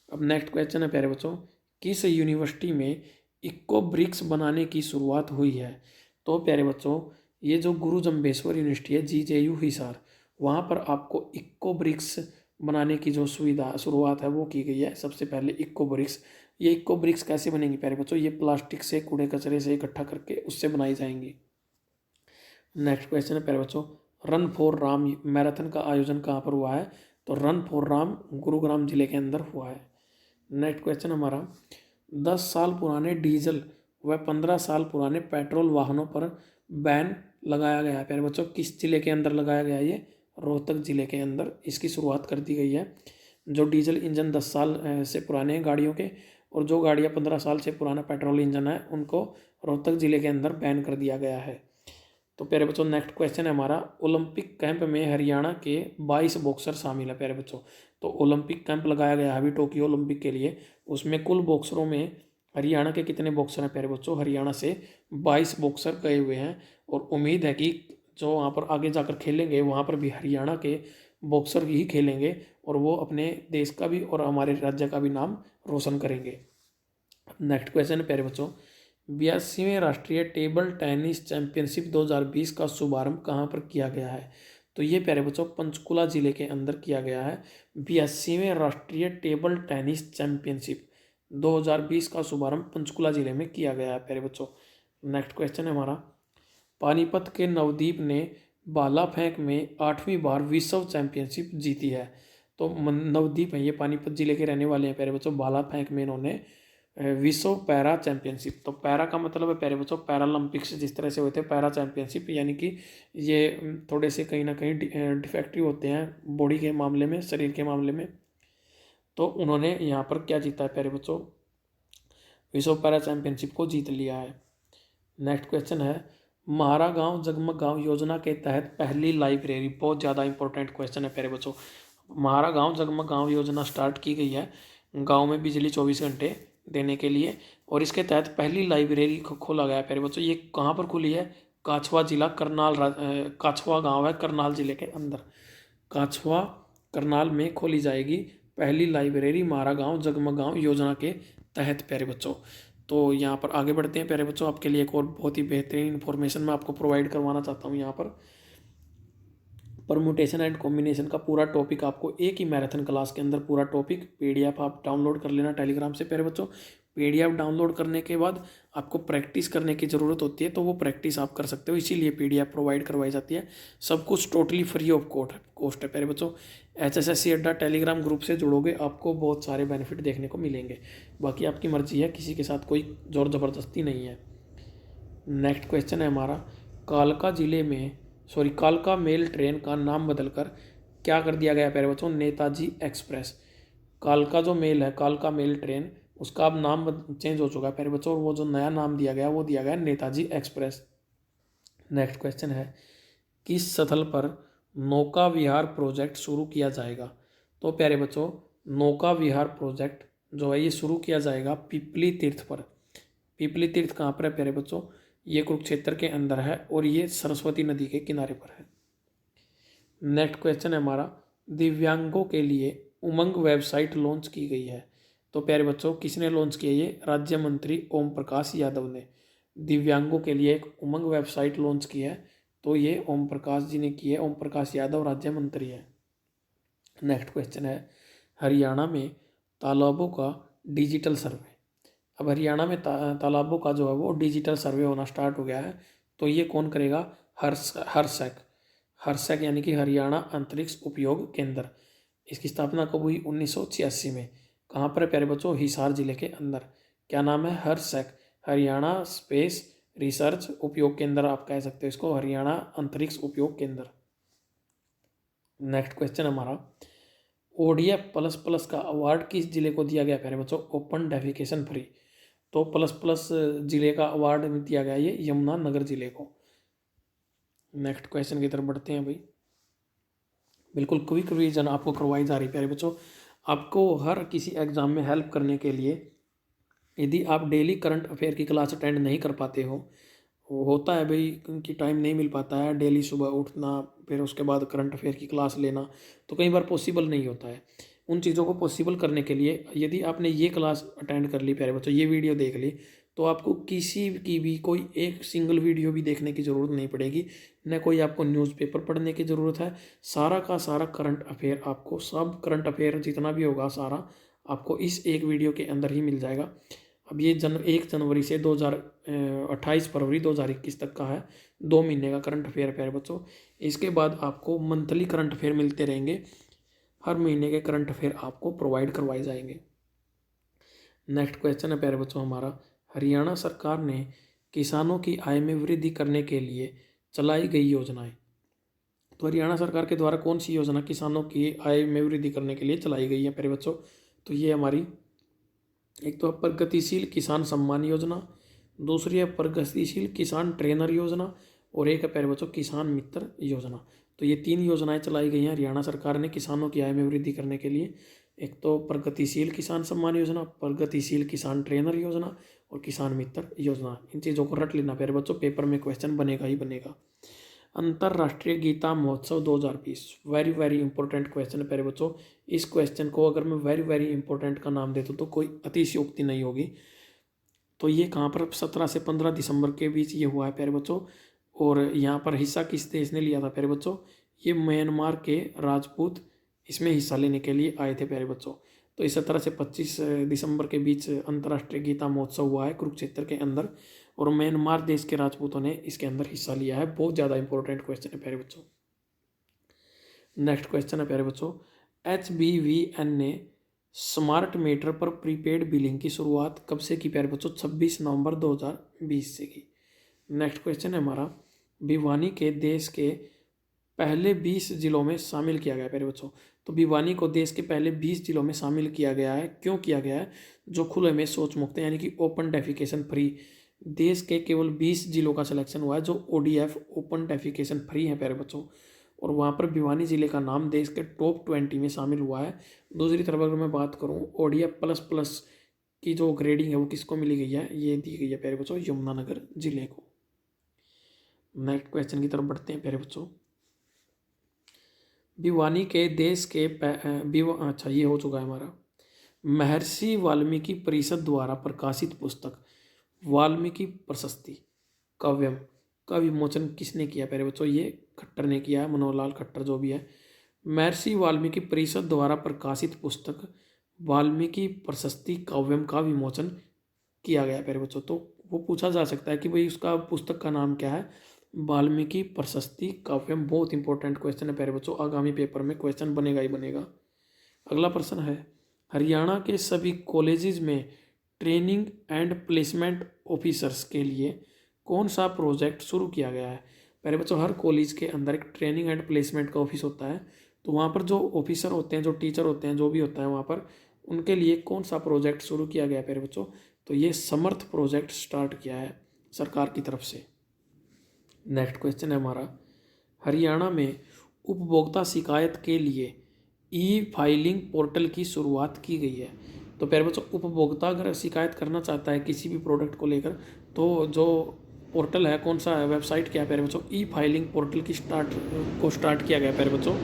अब नेक्स्ट क्वेश्चन है प्यारे बच्चों, किस यूनिवर्सिटी में इक्को ब्रिक्स बनाने की शुरुआत हुई है। तो प्यारे बच्चों ये जो गुरु जम्बेश्वर यूनिवर्सिटी है GJU हिसार, वहाँ पर आपको इक्को ब्रिक्स बनाने की जो शुरुआत है वो की गई है। सबसे पहले इक्को ब्रिक्स, ये इक्को ब्रिक्स कैसे बनेंगी प्यारे बच्चों, ये प्लास्टिक से कूड़े कचरे से इकट्ठा करके उससे बनाई जाएंगी। नेक्स्ट क्वेश्चन है प्यारे बच्चों, रन फॉर राम मैराथन का आयोजन कहाँ पर हुआ है। तो रन फॉर राम गुरुग्राम जिले के अंदर हुआ है। नेक्स्ट क्वेश्चन हमारा, 10 साल पुराने डीजल व 15 साल पुराने पेट्रोल वाहनों पर बैन लगाया गया है प्यारे बच्चों। किस जिले के अंदर लगाया गया है, ये रोहतक जिले के अंदर इसकी शुरुआत कर दी गई है। जो डीजल इंजन 10 साल से पुराने हैं गाड़ियों के और जो गाड़ियाँ 15 साल से पुराना पेट्रोल इंजन है उनको रोहतक जिले के अंदर बैन कर दिया गया है। तो प्यारे बच्चों नेक्स्ट क्वेश्चन है हमारा, ओलंपिक कैंप में हरियाणा के 22 बॉक्सर शामिल है प्यारे बच्चों। तो ओलंपिक कैंप लगाया गया है अभी टोक्यो ओलंपिक के लिए, उसमें कुल बॉक्सरों में हरियाणा के कितने बॉक्सर हैं प्यारे बच्चों, हरियाणा से 22 बॉक्सर गए हुए हैं और उम्मीद है कि जो वहाँ पर आगे जाकर खेलेंगे वहाँ पर भी हरियाणा के बॉक्सर ही खेलेंगे और वो अपने देश का भी और हमारे राज्य का भी नाम रोशन करेंगे। नेक्स्ट क्वेश्चन है प्यारे बच्चों, 82वें राष्ट्रीय टेबल टेनिस चैंपियनशिप 2020 का शुभारंभ कहाँ पर किया गया है? तो ये प्यारे बच्चों पंचकुला जिले के अंदर किया गया है। 82वें राष्ट्रीय टेबल टेनिस चैंपियनशिप 2020 का शुभारंभ पंचकुला जिले में किया गया है प्यारे बच्चों। नेक्स्ट क्वेश्चन है हमारा, पानीपत के नवदीप ने भाला फेंक में 8वीं बार विश्व चैंपियनशिप जीती है। तो नवदीप है, ये पानीपत जिले के रहने वाले हैं प्यारे बच्चों। भाला फेंक में इन्होंने विश्व पैरा चैंपियनशिप, तो पैरा का मतलब है प्यारे बच्चों पैरालंपिक्स जिस तरह से होते हैं, पैरा चैंपियनशिप यानी कि ये थोड़े से कहीं ना कहीं डिफेक्टिव होते हैं बॉडी के मामले में, शरीर के मामले में। तो उन्होंने यहाँ पर क्या जीता है प्यारे बच्चों? विश्व पैरा चैंपियनशिप को जीत लिया है। नेक्स्ट क्वेश्चन है, म्हारा गांव जगमग गांव योजना के तहत पहली लाइब्रेरी, बहुत ज़्यादा इंपॉर्टेंट क्वेश्चन है प्यारे बच्चों। म्हारा गांव जगमग गांव योजना स्टार्ट की गई है गांव में बिजली 24 घंटे देने के लिए, और इसके तहत पहली लाइब्रेरी खोला गया है प्यारे बच्चों। ये कहाँ पर खुली है? काछवा जिला करनाल, काछवा गाँव है करनाल जिले के अंदर, काछवा करनाल में खोली जाएगी पहली लाइब्रेरी म्हारा गाँव जगमग गाँव योजना के तहत प्यारे बच्चों। तो यहाँ पर आगे बढ़ते हैं प्यारे बच्चों। आपके लिए एक और बहुत ही बेहतरीन इन्फॉर्मेशन मैं आपको प्रोवाइड करवाना चाहता हूँ। यहाँ पर परमुटेशन एंड कॉम्बिनेशन का पूरा टॉपिक आपको एक ही मैराथन क्लास के अंदर पूरा टॉपिक पीडीएफ आप डाउनलोड कर लेना टेलीग्राम से प्यारे बच्चों। पीडीएफ डाउनलोड करने के बाद आपको प्रैक्टिस करने की ज़रूरत होती है, तो वो प्रैक्टिस आप कर सकते हो, इसीलिए पीडीएफ प्रोवाइड करवाई जाती है। सब कुछ टोटली फ्री ऑफ कॉस्ट है प्यारे बच्चों। HSSC अड्डा टेलीग्राम ग्रुप से जुड़ोगे, आपको बहुत सारे बेनिफिट देखने को मिलेंगे। बाकी आपकी मर्जी है, किसी के साथ कोई जोर ज़बरदस्ती नहीं है। नेक्स्ट क्वेश्चन है हमारा, कालका मेल ट्रेन का नाम बदलकर क्या कर दिया गया प्यारे बच्चों? नेताजी एक्सप्रेस। कालका जो मेल है, कालका मेल ट्रेन, उसका अब नाम चेंज हो चुका है प्यारे बच्चों, और वो जो नया नाम दिया गया वो दिया गया नेताजी एक्सप्रेस। नेक्स्ट क्वेश्चन है, किस स्थल पर नौका विहार प्रोजेक्ट शुरू किया जाएगा? तो प्यारे बच्चों नौका विहार प्रोजेक्ट जो है ये शुरू किया जाएगा पिपली तीर्थ पर। पिपली तीर्थ कहाँ पर है प्यारे बच्चों? ये कुरुक्षेत्र के अंदर है और ये सरस्वती नदी के किनारे पर है। नेक्स्ट क्वेश्चन है हमारा, दिव्यांगों के लिए उमंग वेबसाइट लॉन्च की गई है। तो प्यारे बच्चों किसने लॉन्च किया? ये राज्य मंत्री ओम प्रकाश यादव ने दिव्यांगों के लिए एक उमंग वेबसाइट लॉन्च की है, तो ये ओम प्रकाश जी ने की है। ओम प्रकाश यादव राज्य मंत्री है। नेक्स्ट क्वेश्चन है, हरियाणा में तालाबों का डिजिटल सर्वे। अब हरियाणा में तालाबों का जो है वो डिजिटल सर्वे होना स्टार्ट हो गया है, तो ये कौन करेगा? हरसैक यानी कि हरियाणा अंतरिक्ष उपयोग केंद्र। इसकी स्थापना कब हुई? 1986 में। कहाँ पर है प्यारे बच्चों? हिसार जिले के अंदर। क्या नाम है? हरसैक, हरियाणा स्पेस रिसर्च उपयोग केंद्र आप कह सकते हो इसको, हरियाणा अंतरिक्ष उपयोग केंद्र। नेक्स्ट क्वेश्चन हमारा, ODF प्लस प्लस का अवार्ड किस जिले को दिया गया प्यारे बच्चों? Open defecation free. तो प्लस प्लस जिले का अवार्ड दिया गया ये यमुनानगर जिले को। नेक्स्ट क्वेश्चन की तरफ बढ़ते हैं भाई। बिल्कुल क्विक रिवीजन आपको करवाई जा रही है प्यारे बच्चों। आपको हर किसी एग्जाम में हेल्प करने के लिए, यदि आप डेली करंट अफेयर की क्लास अटेंड नहीं कर पाते हो, होता है भाई क्योंकि टाइम नहीं मिल पाता है, डेली सुबह उठना फिर उसके बाद करंट अफेयर की क्लास लेना, तो कई बार पॉसिबल नहीं होता है। उन चीज़ों को पॉसिबल करने के लिए यदि आपने ये क्लास अटेंड कर ली प्यारे बच्चों, ये वीडियो देख ली, तो आपको किसी की भी कोई एक सिंगल वीडियो भी देखने की ज़रूरत नहीं पड़ेगी, न कोई आपको न्यूज़पेपर पढ़ने की ज़रूरत है। सारा का सारा करंट अफेयर आपको, सब करंट अफेयर जितना भी होगा सारा आपको इस एक वीडियो के अंदर ही मिल जाएगा। अब ये 1 जनवरी से 28 फरवरी 2021 तक का है, 2 महीने का करंट अफेयर प्यारे बच्चों। इसके बाद आपको मंथली करंट अफेयर मिलते रहेंगे, हर महीने के करंट अफेयर आपको प्रोवाइड करवाए जाएंगे। नेक्स्ट क्वेश्चन है प्यारे बच्चों हमारा, हरियाणा सरकार ने किसानों की आय में वृद्धि करने के लिए चलाई गई योजनाएं। तो हरियाणा सरकार के द्वारा कौन सी योजना किसानों की आय में वृद्धि करने के लिए चलाई गई है प्यारे बच्चों? तो ये हमारी एक तो प्रगतिशील किसान सम्मान योजना, दूसरी है प्रगतिशील किसान ट्रेनर योजना, और एक है प्यारे बच्चों किसान मित्र योजना। तो ये 3 योजनाएं चलाई गई हैं हरियाणा सरकार ने किसानों की आय में वृद्धि करने के लिए। एक तो प्रगतिशील किसान सम्मान योजना, प्रगतिशील किसान ट्रेनर योजना और किसान मित्र योजना। इन चीज़ों को रट लेना प्यारे बच्चों, पेपर में क्वेश्चन बनेगा ही बनेगा। अंतर्राष्ट्रीय गीता महोत्सव 2020, वेरी वेरी इंपॉर्टेंट क्वेश्चन है प्यारे बच्चों। इस क्वेश्चन को अगर मैं वेरी वेरी इंपॉर्टेंट का नाम देता तो कोई अतिशयोक्ति नहीं होगी। तो ये कहाँ पर 17 से 15 दिसंबर के बीच ये हुआ है प्यारे बच्चों। और यहाँ पर हिस्सा किस देश ने लिया था प्यारे बच्चों, ये म्यांमार के राजपूत इसमें हिस्सा लेने के लिए आए थे प्यारे बच्चों। तो इस 17 से 25 दिसंबर के बीच अंतर्राष्ट्रीय गीता महोत्सव हुआ है कुरुक्षेत्र के अंदर, और म्यांमार देश के राजपूतों ने इसके अंदर हिस्सा लिया है। बहुत ज़्यादा इंपॉर्टेंट क्वेश्चन है प्यारे बच्चों। नेक्स्ट क्वेश्चन है प्यारे बच्चों, HBVN ने स्मार्ट मीटर पर प्रीपेड बिलिंग की शुरुआत कब से की प्यारे बच्चों, 26 नवंबर 2020 से की। नेक्स्ट क्वेश्चन है हमारा, भिवानी के देश के पहले 20 जिलों में शामिल किया गया प्यारे बच्चों। तो भिवानी को देश के पहले 20 जिलों में शामिल किया गया है। क्यों किया गया है, जो खुले में शौच मुक्त है यानी कि ओपन डेफिकेशन फ्री, देश के केवल 20 जिलों का सिलेक्शन हुआ है जो ODF ओपन डेफिकेशन फ्री है प्यारे बच्चों। और वहाँ पर भिवानी ज़िले का नाम देश के टॉप 20 में शामिल हुआ है। दूसरी तरफ अगर मैं बात करूँ ODF++ की जो ग्रेडिंग है वो किसको मिली गई है, ये दी गई है प्यारे बच्चों यमुनानगर जिले को। नेक्स्ट क्वेश्चन की तरफ बढ़ते हैं प्यारे बच्चों। भिवानी के देश के अच्छा ये हो चुका है हमारा। महर्षि वाल्मीकि परिषद द्वारा प्रकाशित पुस्तक वाल्मीकि प्रशस्ति काव्यम का विमोचन किसने किया प्यारे बच्चों, ये खट्टर ने किया है, मनोहर लाल खट्टर जो भी है। महर्षि वाल्मीकि परिषद द्वारा प्रकाशित पुस्तक वाल्मीकि प्रशस्ति काव्यम का विमोचन किया गया प्यारे बच्चों। तो वो पूछा जा सकता है कि भाई उसका पुस्तक का नाम क्या है, वाल्मीकि प्रशस्ति काव्यम। बहुत इंपॉर्टेंट क्वेश्चन है प्यारे बच्चों, आगामी पेपर में क्वेश्चन बनेगा ही बनेगा। अगला प्रश्न है, हरियाणा के सभी कॉलेजेस में ट्रेनिंग एंड प्लेसमेंट ऑफिसर्स के लिए कौन सा प्रोजेक्ट शुरू किया गया है। प्यारे बच्चों, हर कॉलेज के अंदर एक ट्रेनिंग एंड प्लेसमेंट का ऑफिस होता है। तो वहाँ पर जो ऑफिसर होते हैं, जो टीचर होते हैं, जो भी होता है वहाँ पर, उनके लिए कौन सा प्रोजेक्ट शुरू किया गया है प्यारे बच्चों, तो ये समर्थ प्रोजेक्ट स्टार्ट किया है सरकार की तरफ से। नेक्स्ट क्वेश्चन है हमारा, हरियाणा में उपभोक्ता शिकायत के लिए E-फाइलिंग पोर्टल की शुरुआत की गई है। तो प्यारे बच्चों, उपभोक्ता अगर शिकायत करना चाहता है किसी भी प्रोडक्ट को लेकर, तो जो पोर्टल है, कौन सा वेबसाइट क्या है प्यारे बच्चों, E-फाइलिंग पोर्टल की स्टार्ट किया गया प्यारे बच्चों,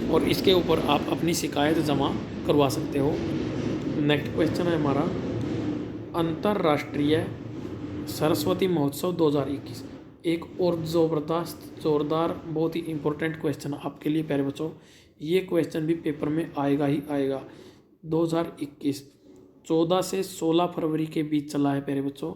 और इसके ऊपर आप अपनी शिकायत जमा करवा सकते हो। नेक्स्ट क्वेश्चन है हमारा, अंतर्राष्ट्रीय सरस्वती महोत्सव 2021, एक और ज़बरदस्त जोरदार बहुत ही इंपॉर्टेंट क्वेश्चन आपके लिए प्यारे बच्चों। ये क्वेश्चन भी पेपर में आएगा ही आएगा। 2021 14 से 16 फरवरी के बीच चला है प्यारे बच्चों।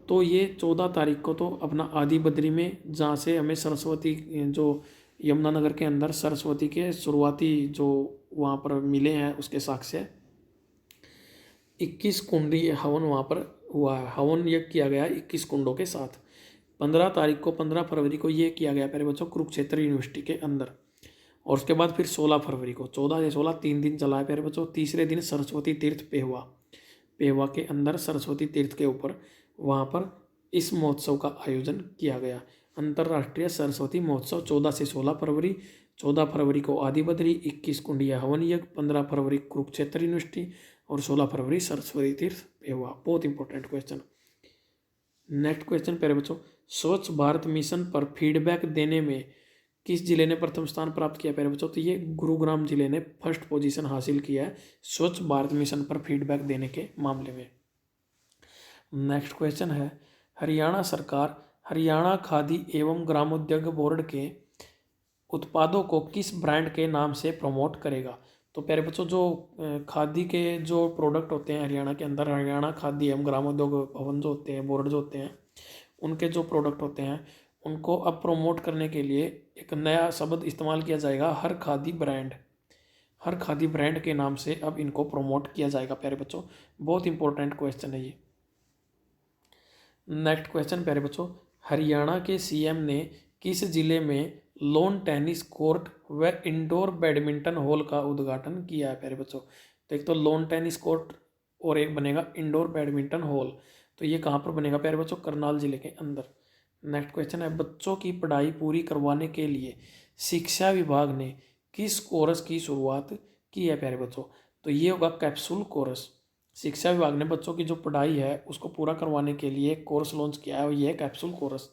तो ये 14 तारीख को तो अपना आदि बद्री में, जहाँ से हमें सरस्वती, जो यमुनानगर के अंदर सरस्वती के शुरुआती जो वहाँ पर मिले हैं उसके साक्ष्य, 21 कुंडी हवन वहाँ पर हुआ है। हवन यज्ञ किया गया 21 कुंडों के साथ। 15 तारीख को, 15 फरवरी को ये किया गया प्यारे बच्चों कुरुक्षेत्र यूनिवर्सिटी के अंदर। और उसके बाद फिर 16 फरवरी को, 14 से 16 3 दिन चला है प्यारे बच्चों। तीसरे दिन सरस्वती तीर्थ पेहवा के अंदर सरस्वती तीर्थ के ऊपर वहाँ पर इस महोत्सव का आयोजन किया गया। अंतर्राष्ट्रीय सरस्वती महोत्सव 14 से 16 फरवरी, 14 फरवरी को आदि बद्री, 21 कुंडिया हवन यज्ञ, 15 फरवरी कुरुक्षेत्र यूनिवर्सिटी और 16 फरवरी सरस्वती तीर्थ पेहवा। बहुत इंपॉर्टेंट क्वेश्चन। नेक्स्ट क्वेश्चन प्यारे बच्चों, स्वच्छ भारत मिशन पर फीडबैक देने में किस जिले ने प्रथम स्थान प्राप्त किया प्यारे बच्चों, तो ये गुरुग्राम जिले ने फर्स्ट पोजीशन हासिल किया है स्वच्छ भारत मिशन पर फीडबैक देने के मामले में। नेक्स्ट क्वेश्चन है, हरियाणा सरकार हरियाणा खादी एवं ग्रामोद्योग बोर्ड के उत्पादों को किस ब्रांड के नाम से प्रमोट करेगा। तो प्यारे बच्चों, जो खादी के जो प्रोडक्ट होते हैं हरियाणा के अंदर, हरियाणा खादी एवं ग्रामोद्योग भवन जो होते हैं, बोर्ड जो होते हैं, उनके जो प्रोडक्ट होते हैं उनको अब प्रमोट करने के लिए एक नया शब्द इस्तेमाल किया जाएगा, हर खादी ब्रांड। हर खादी ब्रांड के नाम से अब इनको प्रमोट किया जाएगा प्यारे बच्चों। बहुत इंपॉर्टेंट क्वेश्चन है ये। नेक्स्ट क्वेश्चन प्यारे बच्चों, हरियाणा के CM ने किस जिले में लॉन टेनिस कोर्ट व इंडोर बैडमिंटन हॉल का उद्घाटन किया है प्यारे बच्चों। तो एक तो लॉन टेनिस कोर्ट और एक बनेगा इंडोर बैडमिंटन हॉल। तो ये कहाँ पर बनेगा प्यारे बच्चों, करनाल जिले के अंदर। नेक्स्ट क्वेश्चन है, बच्चों की पढ़ाई पूरी करवाने के लिए शिक्षा विभाग ने किस कोर्स की शुरुआत की है प्यारे बच्चों। तो ये होगा कैप्सूल कोर्स। शिक्षा विभाग ने बच्चों की जो पढ़ाई है उसको पूरा करवाने के लिए कोर्स लॉन्च किया है, ये है कैप्सूल कोर्स।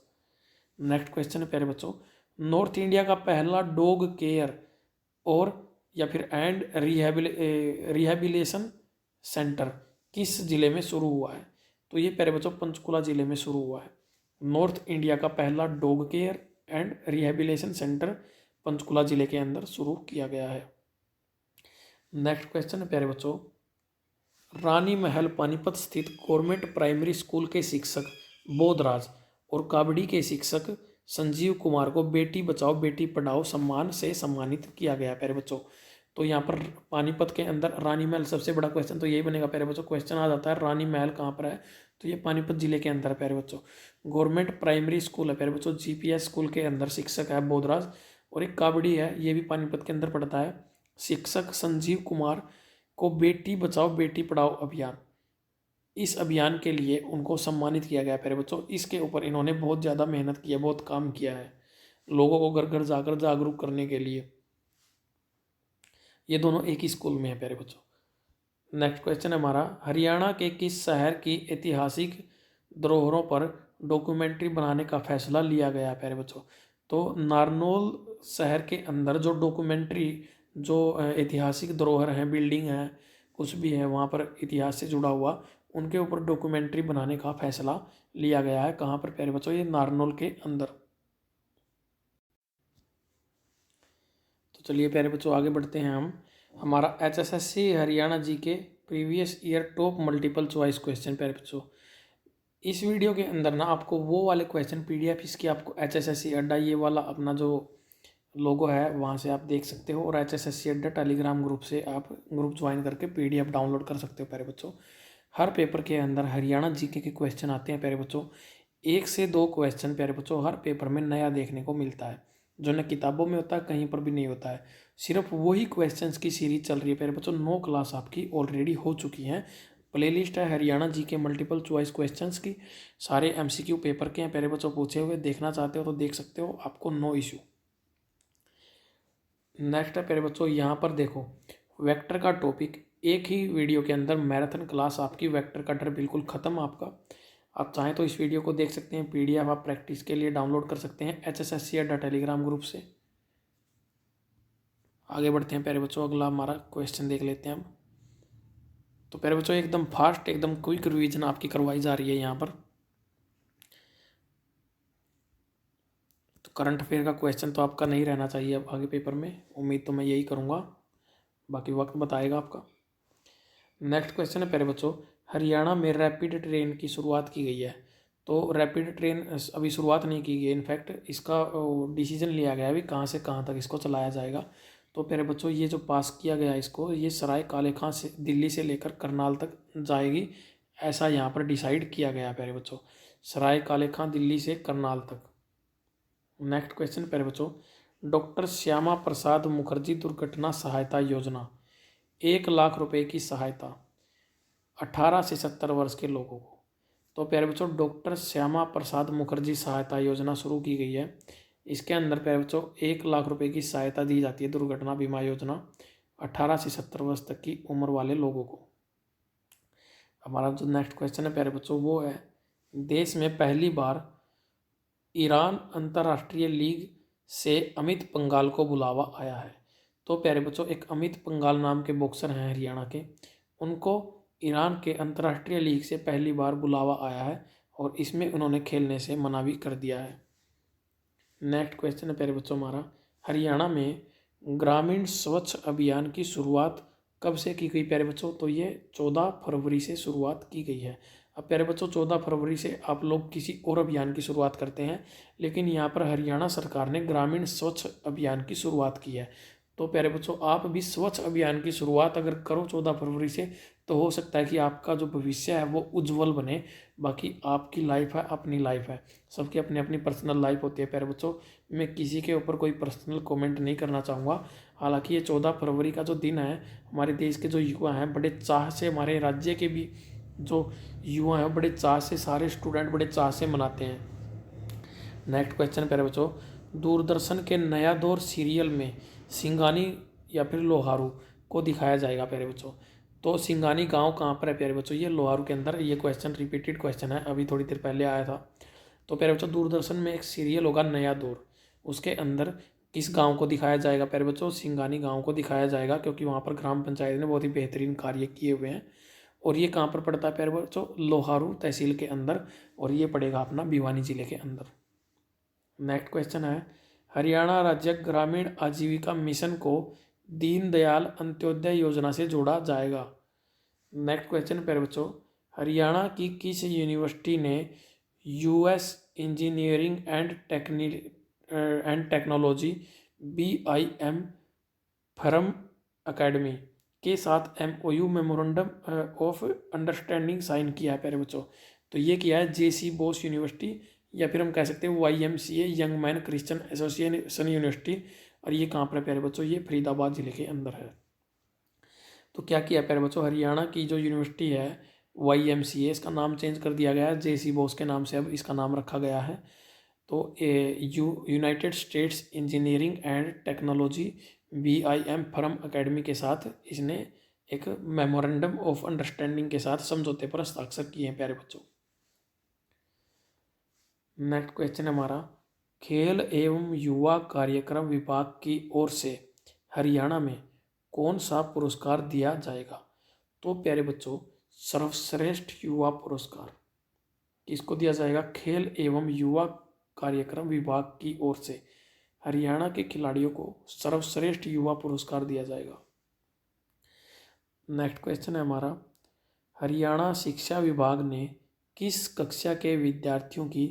नेक्स्ट क्वेश्चन है प्यारे बच्चों, नॉर्थ इंडिया का पहला डॉग केयर और या फिर रिहेबिलेशन सेंटर किस जिले में शुरू हुआ है। तो ये प्यारे बच्चों पंचकुला जिले में शुरू हुआ है। नॉर्थ इंडिया का पहला dog care and rehabilitation centre Panchkula जिले के अंदर शुरू किया गया है। नेक्स्ट क्वेश्चन है प्यारे बच्चों, रानी महल पानीपत स्थित गवर्नमेंट प्राइमरी स्कूल के शिक्षक बोधराज और काबड़ी के शिक्षक संजीव कुमार को बेटी बचाओ बेटी पढ़ाओ सम्मान से सम्मानित किया गया प्यारे बच्चों। तो यहाँ पर पानीपत के अंदर रानी महल, सबसे बड़ा क्वेश्चन तो यही बनेगा प्यारे बच्चों, क्वेश्चन आ जाता है रानी महल कहाँ पर है, तो ये पानीपत जिले के अंदर है प्यारे बच्चों। गवर्नमेंट प्राइमरी स्कूल है प्यारे बच्चों, जीपीएस स्कूल के अंदर शिक्षक है बोधराज, और एक काबड़ी है, ये भी पानीपत के अंदर पड़ता है। शिक्षक संजीव कुमार को बेटी बचाओ बेटी पढ़ाओ अभियान, इस अभियान के लिए उनको सम्मानित किया गया प्यारे बच्चों। इसके ऊपर इन्होंने बहुत ज़्यादा मेहनत की है, बहुत काम किया है लोगों को घर घर जाकर जागरूक करने के लिए। ये दोनों एक ही स्कूल में है प्यारे बच्चों। नेक्स्ट क्वेश्चन है हमारा, हरियाणा के किस शहर की ऐतिहासिक धरोहरों पर डॉक्यूमेंट्री बनाने का फैसला लिया गया है प्यारे बच्चों। तो नारनौल शहर के अंदर जो डॉक्यूमेंट्री, जो ऐतिहासिक धरोहर हैं, बिल्डिंग है, कुछ भी है वहाँ पर इतिहास से जुड़ा हुआ, उनके ऊपर डॉक्यूमेंट्री बनाने का फैसला लिया गया है। कहाँ पर प्यारे बच्चों, ये नारनौल के अंदर। तो चलिए प्यारे बच्चों आगे बढ़ते हैं हम। हमारा HSSC हरियाणा जी के previous year top multiple choice question प्यारे बच्चों। इस वीडियो के अंदर ना आपको वो वाले क्वेश्चन PDF इसकी आपको HSSC अड्डा, ये वाला अपना जो लोगो है वहाँ से आप देख सकते हो, और HSSC अड्डा टेलीग्राम ग्रुप से आप ग्रुप ज्वाइन करके PDF डाउनलोड कर सकते हो प्यारे बच्चों। हर पेपर के अंदर हरियाणा जीके के क्वेश्चन आते हैं प्यारे बच्चों। 1 से 2 क्वेश्चन प्यारे बच्चों हर पेपर में नया देखने को मिलता है, जो न किताबों में होता है, कहीं पर भी नहीं होता है। सिर्फ वही क्वेश्चंस की सीरीज चल रही है प्यारे बच्चों। 9 क्लास आपकी ऑलरेडी हो चुकी हैं। प्लेलिस्ट है Haryana GK multiple choice questions की, सारे MCQ पेपर के हैं प्यारे बच्चों पूछे हुए। देखना चाहते हो तो देख सकते हो, आपको नो इशू। नेक्स्ट है प्यारे बच्चों, यहाँ पर देखो वेक्टर का टॉपिक एक ही वीडियो के अंदर मैराथन क्लास आपकी, वेक्टर का डर बिल्कुल ख़त्म आपका। आप चाहें तो इस वीडियो को देख सकते हैं, PDF आप प्रैक्टिस के लिए डाउनलोड कर सकते हैं HSSC अड्डा टेलीग्राम ग्रुप से। आगे बढ़ते हैं प्यारे बच्चों, अगला हमारा क्वेश्चन देख लेते हैं हम। तो प्यारे बच्चों एकदम फास्ट, एकदम क्विक रिवीजन आपकी करवाई जा रही है यहाँ पर। तो करंट अफेयर का क्वेश्चन तो आपका नहीं रहना चाहिए अब आगे पेपर में, उम्मीद तो मैं यही करूँगा, बाकी वक्त बताएगा आपका। नेक्स्ट क्वेश्चन है प्यारे बच्चों, हरियाणा में रैपिड ट्रेन की शुरुआत की गई है। तो रैपिड ट्रेन अभी शुरुआत नहीं की गई, इनफैक्ट इसका डिसीजन लिया गया है अभी कहाँ से कहाँ तक इसको चलाया जाएगा। तो प्यारे बच्चों ये जो पास किया गया इसको, ये सराय काले खां से दिल्ली से लेकर करनाल तक जाएगी, ऐसा यहाँ पर डिसाइड किया गया है प्यारे बच्चों। सराय काले खां दिल्ली से करनाल तक। नेक्स्ट क्वेश्चन प्यारे बच्चों, डॉक्टर श्यामा प्रसाद मुखर्जी दुर्घटना सहायता योजना, 1 लाख रुपए की सहायता 18 से 70 वर्ष के लोगों को। तो प्यारे बच्चों डॉक्टर श्यामा प्रसाद मुखर्जी सहायता योजना शुरू की गई है। इसके अंदर प्यारे बच्चों 1 लाख रुपए की सहायता दी जाती है, दुर्घटना बीमा योजना, 18 से 70 वर्ष तक की उम्र वाले लोगों को। हमारा जो नेक्स्ट क्वेश्चन है प्यारे बच्चों वो है, देश में पहली बार ईरान अंतर्राष्ट्रीय लीग से अमित पंघाल को बुलावा आया है। तो प्यारे बच्चों एक अमित पंघाल नाम के बॉक्सर हैं हरियाणा के, उनको ईरान के अंतर्राष्ट्रीय लीग से पहली बार बुलावा आया है, और इसमें उन्होंने खेलने से मना भी कर दिया है। नेक्स्ट क्वेश्चन है प्यारे बच्चों हमारा, हरियाणा में ग्रामीण स्वच्छ अभियान की शुरुआत कब से की गई प्यारे बच्चों। तो ये 14 फरवरी से शुरुआत की गई है। अब प्यारे बच्चों 14 फरवरी से आप लोग किसी और अभियान की शुरुआत करते हैं, लेकिन यहाँ पर हरियाणा सरकार ने ग्रामीण स्वच्छ अभियान की शुरुआत की है। तो प्यारे बच्चों आप भी स्वच्छ अभियान की शुरुआत अगर करो 14 फरवरी से, तो हो सकता है कि आपका जो भविष्य है वो उज्जवल बने। बाकी आपकी लाइफ है, अपनी लाइफ है, सबकी अपनी अपनी पर्सनल लाइफ होती है प्यारे बच्चों। मैं किसी के ऊपर कोई पर्सनल कमेंट नहीं करना चाहूँगा। हालांकि ये 14 फरवरी का जो दिन है, हमारे देश के जो युवा हैं बड़े चाह से, हमारे राज्य के भी जो युवा हैं बड़े चाह से, सारे स्टूडेंट बड़े चाह से मनाते हैं। नेक्स्ट क्वेश्चन प्यारे बच्चों, दूरदर्शन के नया दौर सीरियल में सिंगानी या फिर लोहारू को दिखाया जाएगा प्यारे बच्चों। तो सिंगानी गांव कहाँ पर है प्यारे बच्चों, ये लोहारू के अंदर। ये क्वेश्चन रिपीटेड क्वेश्चन है, अभी थोड़ी देर पहले आया था। तो प्यारे बच्चों दूरदर्शन में एक सीरियल होगा नया दौर, उसके अंदर किस गांव को दिखाया जाएगा प्यारे बच्चों, सिंगानी गांव को दिखाया जाएगा, क्योंकि वहाँ पर ग्राम पंचायत ने बहुत ही बेहतरीन कार्य किए हुए हैं। और ये कहाँ पर पड़ता है प्यारे बच्चों, लोहारू तहसील के अंदर, और ये पड़ेगा अपना भिवानी जिले के अंदर। नेक्स्ट क्वेश्चन है, हरियाणा राज्य ग्रामीण आजीविका मिशन को दीनदयाल अंत्योदय योजना से जोड़ा जाएगा। नेक्स्ट क्वेश्चन प्यारे बच्चों, हरियाणा की किस यूनिवर्सिटी ने US engineering and technology BIM firm academy के साथ MOU memorandum of understanding sign किया है प्यारे बच्चों? तो ये किया है JC बोस यूनिवर्सिटी, या फिर हम कह सकते हैं YMCA young man Christian association university. और ये कहाँ पर है प्यारे बच्चों, ये फरीदाबाद जिले के अंदर है। तो क्या किया प्यारे बच्चों, हरियाणा की जो यूनिवर्सिटी है YMCA, इसका नाम चेंज कर दिया गया है, JC बोस के नाम से अब इसका नाम रखा गया है। तो United states engineering and technology BIM firm academy के साथ इसने एक मेमोरेंडम ऑफ अंडरस्टैंडिंग के साथ समझौते पर हस्ताक्षर किए हैं प्यारे बच्चों। नेक्स्ट क्वेश्चन है हमारा, खेल एवं युवा कार्यक्रम विभाग की ओर से हरियाणा में कौन सा पुरस्कार दिया जाएगा? तो प्यारे बच्चों, सर्वश्रेष्ठ युवा पुरस्कार किसको दिया जाएगा? खेल एवं युवा कार्यक्रम विभाग की ओर से हरियाणा के खिलाड़ियों को सर्वश्रेष्ठ युवा पुरस्कार दिया जाएगा। नेक्स्ट क्वेश्चन है हमारा, हरियाणा शिक्षा विभाग ने किस कक्षा के विद्यार्थियों की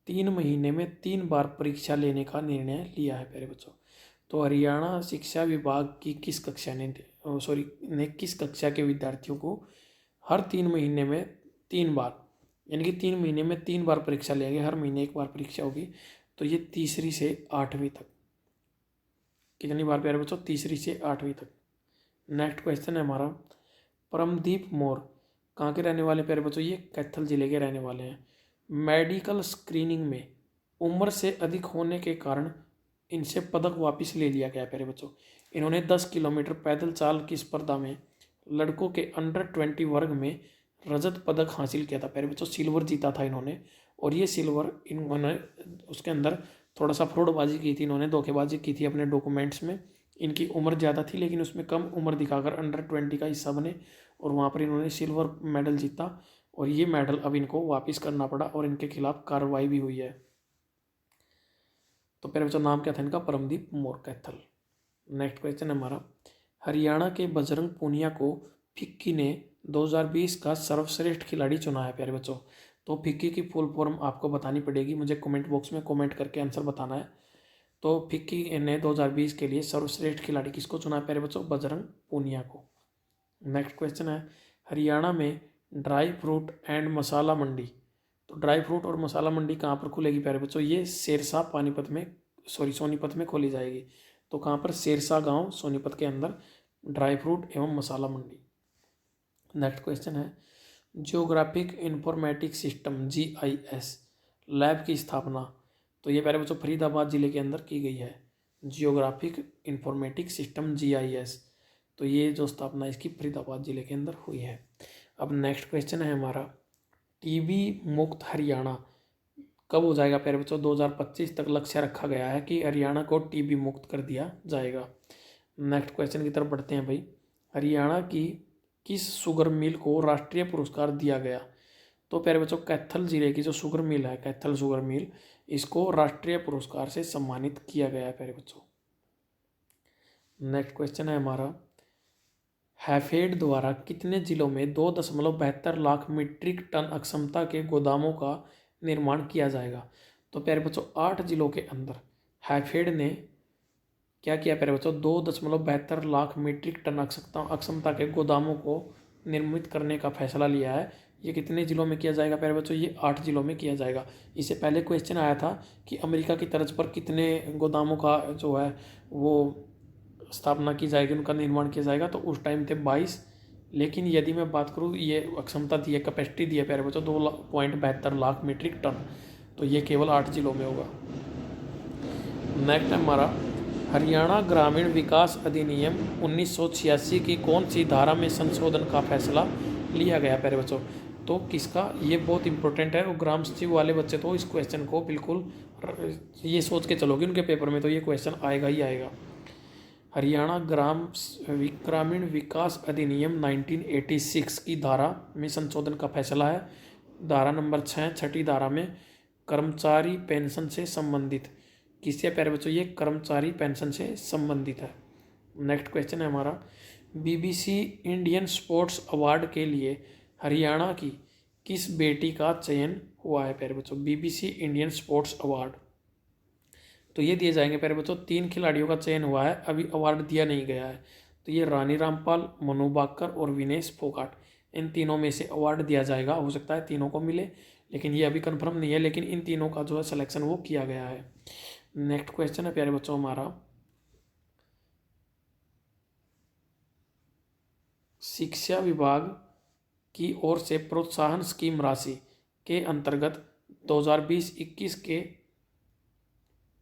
3 महीने में 3 बार परीक्षा लेने का निर्णय लिया है प्यारे बच्चों? तो हरियाणा शिक्षा विभाग की किस कक्षा ने किस कक्षा के विद्यार्थियों को हर 3 महीने में 3 बार, यानी कि 3 महीने में 3 बार परीक्षा लेंगे, हर महीने 1 बार परीक्षा होगी। तो ये तीसरी से 8वीं तक, कितनी बार प्यारे बच्चों? तीसरी से 8वीं तक। नेक्स्ट क्वेश्चन है हमारा, परमदीप मोर कहाँ के रहने वाले प्यारे बच्चों? ये कैथल जिले के रहने वाले हैं। मेडिकल स्क्रीनिंग में उम्र से अधिक होने के कारण इनसे पदक वापस ले लिया गया प्यारे बच्चों। इन्होंने 10 किलोमीटर पैदल चाल की स्पर्धा में लड़कों के अंडर 20 वर्ग में रजत पदक हासिल किया था प्यारे बच्चों, सिल्वर जीता था इन्होंने। और ये सिल्वर इन्होंने उसके अंदर थोड़ा सा फ्रॉडबाजी की थी, इन्होंने धोखेबाजी की थी अपने डॉक्यूमेंट्स में। इनकी उम्र ज़्यादा थी लेकिन उसमें कम उम्र दिखाकर अंडर 20 का हिस्सा बने और वहाँ पर इन्होंने सिल्वर मेडल जीता, और ये मेडल अब इनको वापस करना पड़ा और इनके खिलाफ कार्रवाई भी हुई है। तो प्यारे बच्चों, नाम क्या था इनका? परमदीप मोर, कैथल। नेक्स्ट क्वेश्चन है हमारा, हरियाणा के बजरंग पूनिया को फिक्की ने 2020 का सर्वश्रेष्ठ खिलाड़ी चुना है प्यारे बच्चों। तो फिक्की की फुल फॉर्म आपको बतानी पड़ेगी, मुझे कमेंट बॉक्स में कमेंट करके आंसर बताना है। तो फिक्की ने 2020 के लिए सर्वश्रेष्ठ खिलाड़ी किसको चुना है प्यारे बच्चों? बजरंग पूनिया को। नेक्स्ट क्वेश्चन है, हरियाणा में ड्राई फ्रूट एंड मसाला मंडी, तो ड्राई फ्रूट और मसाला मंडी कहाँ पर खुलेगी प्यारे बच्चों? ये सिरसा सोनीपत में खोली जाएगी। तो कहाँ पर? सिरसा गांव सोनीपत के अंदर ड्राई फ्रूट एवं मसाला मंडी। नेक्स्ट क्वेश्चन है, geographic informatic system GIS lab की स्थापना, तो ये प्यारे बच्चों फरीदाबाद जिले के अंदर की गई है। जियोग्राफिक इंफॉर्मेटिक सिस्टम GIS, तो ये जो स्थापना इसकी फरीदाबाद जिले के अंदर हुई है। अब नेक्स्ट क्वेश्चन है हमारा, TB मुक्त हरियाणा कब हो जाएगा प्यारे बच्चों? 2025 तक लक्ष्य रखा गया है कि हरियाणा को TB मुक्त कर दिया जाएगा। नेक्स्ट क्वेश्चन की तरफ बढ़ते हैं भाई, हरियाणा की किस शुगर मिल को राष्ट्रीय पुरस्कार दिया गया? तो प्यारे बच्चों, कैथल जिले की जो शुगर मिल है, कैथल शुगर मिल, इसको राष्ट्रीय पुरस्कार से सम्मानित किया गया है प्यारे बच्चों। नेक्स्ट क्वेश्चन है हमारा, हैफेड द्वारा कितने जिलों में 2.72 लाख मीट्रिक टन अक्षमता के गोदामों का निर्माण किया जाएगा? तो प्यारे बच्चों 8 जिलों के अंदर हैफेड ने क्या किया प्यारे बच्चों? 2.72 लाख मीट्रिक टन अक्षमता के गोदामों को निर्मित करने का फैसला लिया है। ये कितने जिलों में किया जाएगा प्यारे बच्चों? ये 8 जिलों में किया जाएगा। इससे पहले क्वेश्चन आया था कि अमेरिका की तर्ज पर कितने गोदामों का जो है वो स्थापना की जाएगी, उनका निर्माण किया जाएगा, तो उस टाइम थे 22। लेकिन यदि मैं बात करूँ, ये अक्षमता दी है, कैपेसिटी दी है प्यारे बच्चों 2.72 लाख मीट्रिक टन, तो ये केवल 8 जिलों में होगा। नेक्स्ट हमारा, हरियाणा ग्रामीण विकास अधिनियम 1986 की कौन सी धारा में संशोधन का फैसला लिया गया प्यारे बच्चों? तो किसका? ये बहुत इंपॉर्टेंट है, और ग्राम सचिव वाले बच्चे तो इस क्वेश्चन को बिल्कुल ये सोच के चलोगे उनके पेपर में तो ये क्वेश्चन आएगा ही आएगा। हरियाणा ग्रामीण विकास अधिनियम 1986 की धारा में संशोधन का फैसला है। धारा नंबर 6 छठी धारा में कर्मचारी पेंशन से संबंधित किससे प्यारे बच्चों, ये कर्मचारी पेंशन से संबंधित है। नेक्स्ट क्वेश्चन है हमारा, BBC इंडियन स्पोर्ट्स अवार्ड के लिए हरियाणा की किस बेटी का चयन हुआ है प्यारे बच्चों। BBC इंडियन स्पोर्ट्स अवार्ड, तो ये दिए जाएंगे प्यारे बच्चों, 3 खिलाड़ियों का चयन हुआ है, अभी अवार्ड दिया नहीं गया है। तो ये रानी रामपाल, मनु बाकर और विनेश फोगाट, इन तीनों में से अवार्ड दिया जाएगा। हो सकता है तीनों को मिले, लेकिन ये अभी कंफर्म नहीं है, लेकिन इन तीनों का जो है सिलेक्शन वो किया गया है। नेक्स्ट क्वेश्चन है प्यारे बच्चों हमारा, शिक्षा विभाग की ओर से प्रोत्साहन स्कीम राशि के अंतर्गत 2020-21 के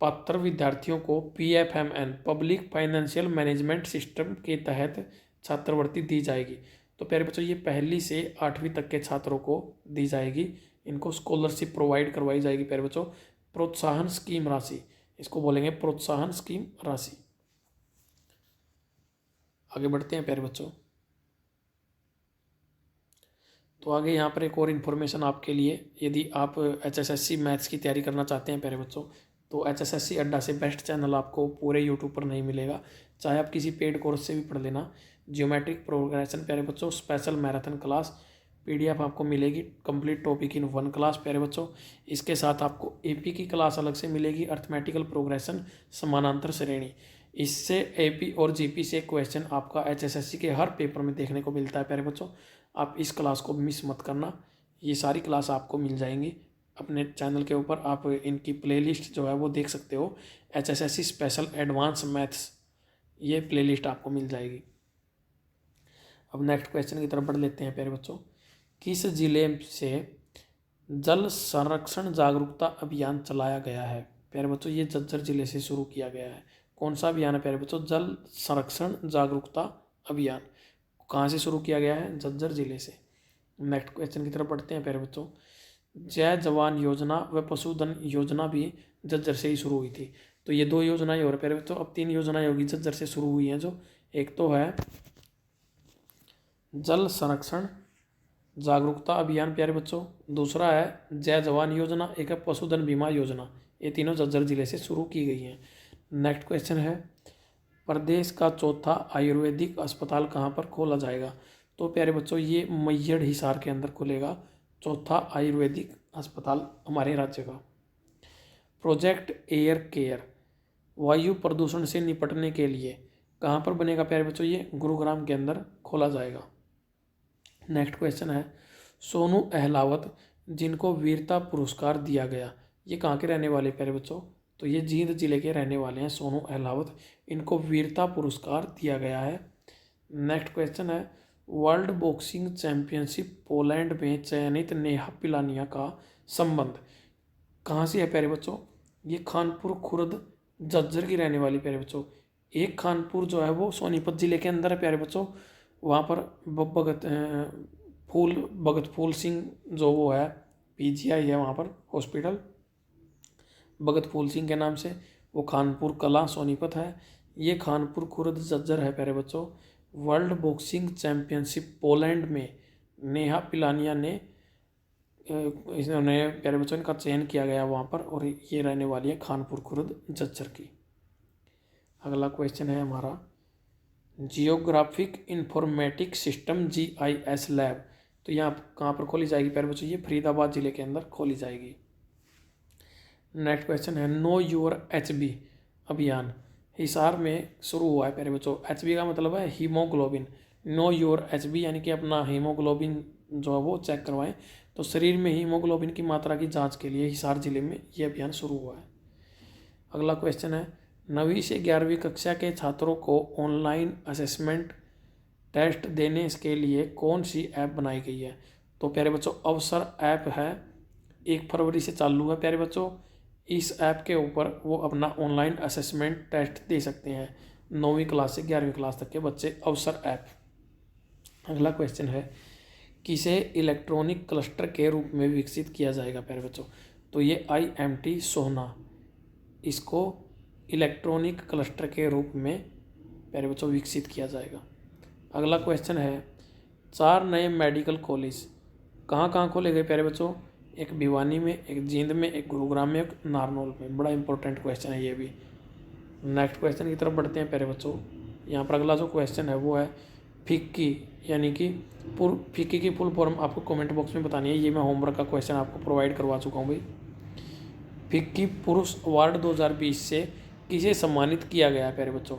पात्र विद्यार्थियों को PFMN public financial management system के तहत छात्रवृत्ति दी जाएगी। तो प्यारे बच्चों, ये 1ली से 8वीं तक के छात्रों को दी जाएगी, इनको स्कॉलरशिप प्रोवाइड करवाई जाएगी प्यारे बच्चों। प्रोत्साहन स्कीम राशि, इसको बोलेंगे प्रोत्साहन स्कीम राशि। आगे बढ़ते हैं प्यारे बच्चों, तो आगे यहाँ पर एक और इन्फॉर्मेशन आपके लिए, यदि आप HSSC मैथ्स की तैयारी करना चाहते हैं प्यारे बच्चों, तो HSSC अड्डा से बेस्ट चैनल आपको पूरे यूट्यूब पर नहीं मिलेगा, चाहे आप किसी पेड कोर्स से भी पढ़ लेना। ज्योमेट्रिक प्रोग्रेशन प्यारे बच्चों, स्पेशल मैराथन क्लास PDF आपको मिलेगी, कंप्लीट टॉपिक इन 1 क्लास प्यारे बच्चों। इसके साथ आपको AP की क्लास अलग से मिलेगी, अर्थमेटिकल प्रोग्रेशन समानांतर श्रेणी। इससे AP और GP से क्वेश्चन आपका HSSC के हर पेपर में देखने को मिलता है प्यारे बच्चों। आप इस क्लास को मिस मत करना, ये सारी क्लास आपको मिल जाएंगी अपने चैनल के ऊपर। आप इनकी प्लेलिस्ट जो है वो देख सकते हो, HSSC स्पेशल एडवांस मैथ्स, ये प्लेलिस्ट आपको मिल जाएगी। अब नेक्स्ट क्वेश्चन की तरफ बढ़ लेते हैं प्यारे बच्चों, किस जिले से जल संरक्षण जागरूकता अभियान चलाया गया है प्यारे बच्चों। ये झज्जर जिले से शुरू किया गया है। कौन सा अभियान है प्यारे बच्चों, जल संरक्षण जागरूकता अभियान। कहाँ से शुरू किया गया है, झज्जर जिले से। नेक्स्ट क्वेश्चन की तरफ बढ़ते हैं प्यारे बच्चों, जय जवान योजना व पशुधन योजना भी झज्जर से ही शुरू हुई थी। तो ये 2 योजनाएं हो रही प्यारे बच्चों, अब 3 योजनाएं होगी झज्जर से शुरू हुई हैं। जो एक तो है जल संरक्षण जागरूकता अभियान प्यारे बच्चों, दूसरा है जय जवान योजना, एक है पशुधन बीमा योजना। ये तीनों झज्जर जिले से शुरू की गई हैं। नेक्स्ट क्वेश्चन है, प्रदेश का चौथा आयुर्वेदिक अस्पताल कहाँ पर खोला जाएगा। तो प्यारे बच्चों, ये मैहर हिसार के अंदर खुलेगा चौथा आयुर्वेदिक अस्पताल हमारे राज्य का। प्रोजेक्ट एयर केयर वायु प्रदूषण से निपटने के लिए कहाँ पर बनेगा प्यारे बच्चों, ये गुरुग्राम के अंदर खोला जाएगा। नेक्स्ट क्वेश्चन है, सोनू अहलावत जिनको वीरता पुरस्कार दिया गया, ये कहाँ के रहने वाले प्यारे बच्चों, तो ये जींद जिले के रहने वाले हैं सोनू अहलावत, इनको वीरता पुरस्कार दिया गया है। नेक्स्ट क्वेश्चन है, वर्ल्ड बॉक्सिंग चैंपियनशिप पोलैंड में चयनित नेहा पिलानिया का संबंध कहाँ से है प्यारे बच्चों, ये खानपुर खुर्द झज्जर की रहने वाली प्यारे बच्चों। एक खानपुर जो है वो सोनीपत जिले के अंदर है प्यारे बच्चों, वहाँ पर भगत फूल सिंह जो वो है PGI है वहाँ पर हॉस्पिटल, भगत फूल सिंह के नाम से, वो खानपुर कला सोनीपत है। ये खानपुर खुर्द झज्जर है प्यारे बच्चों। वर्ल्ड बॉक्सिंग चैंपियनशिप पोलैंड में नेहा पिलानिया ने इन्होंने प्यारे बच्चों इनका चयन किया गया वहाँ पर, और ये रहने वाली है खानपुर खुर्द झज्जर की। अगला क्वेश्चन है हमारा, geographic informatic system GIS lab, तो यहाँ कहाँ पर खोली जाएगी प्यारे बच्चों, ये फरीदाबाद जिले के अंदर खोली जाएगी। नेक्स्ट क्वेश्चन है, नो योर HB अभियान हिसार में शुरू हुआ है प्यारे बच्चों। HB का मतलब है हीमोग्लोबिन, नो योर HB यानी कि अपना हीमोग्लोबिन जो है वो चेक करवाएं। तो शरीर में हीमोग्लोबिन की मात्रा की जांच के लिए हिसार जिले में ये अभियान शुरू हुआ है। अगला क्वेश्चन है, 9वीं से 11वीं कक्षा के छात्रों को ऑनलाइन असेसमेंट टेस्ट देने के लिए कौन सी ऐप बनाई गई है। तो प्यारे बच्चों, अवसर ऐप है, 1 फरवरी से चालू है प्यारे बच्चों। इस ऐप के ऊपर वो अपना ऑनलाइन असेसमेंट टेस्ट दे सकते हैं, 9वीं क्लास से 11वीं क्लास तक के बच्चे, अवसर ऐप। अगला क्वेश्चन है, किसे इलेक्ट्रॉनिक क्लस्टर के रूप में विकसित किया जाएगा प्यारे बच्चों। तो ये IMT सोहना, इसको इलेक्ट्रॉनिक क्लस्टर के रूप में प्यारे बच्चों विकसित किया जाएगा। अगला क्वेश्चन है 4 नए मेडिकल कॉलेज कहाँ कहाँ खोले गए प्यारे बच्चों? एक भिवानी में, एक जींद में, एक गुरुग्राम में, एक नारनौल में। बड़ा इंपॉर्टेंट क्वेश्चन है ये भी। नेक्स्ट क्वेश्चन की तरफ बढ़ते हैं प्यारे बच्चों। यहाँ पर अगला जो क्वेश्चन है वो है फिक्की, यानी कि फिक्की की फुल फॉर्म आपको कमेंट बॉक्स में बतानी है। ये मैं होमवर्क का क्वेश्चन आपको प्रोवाइड करवा चुका हूँ भाई। फिक्की पुरुष अवार्ड 2020 से किसे सम्मानित किया गया है प्यारे बच्चों?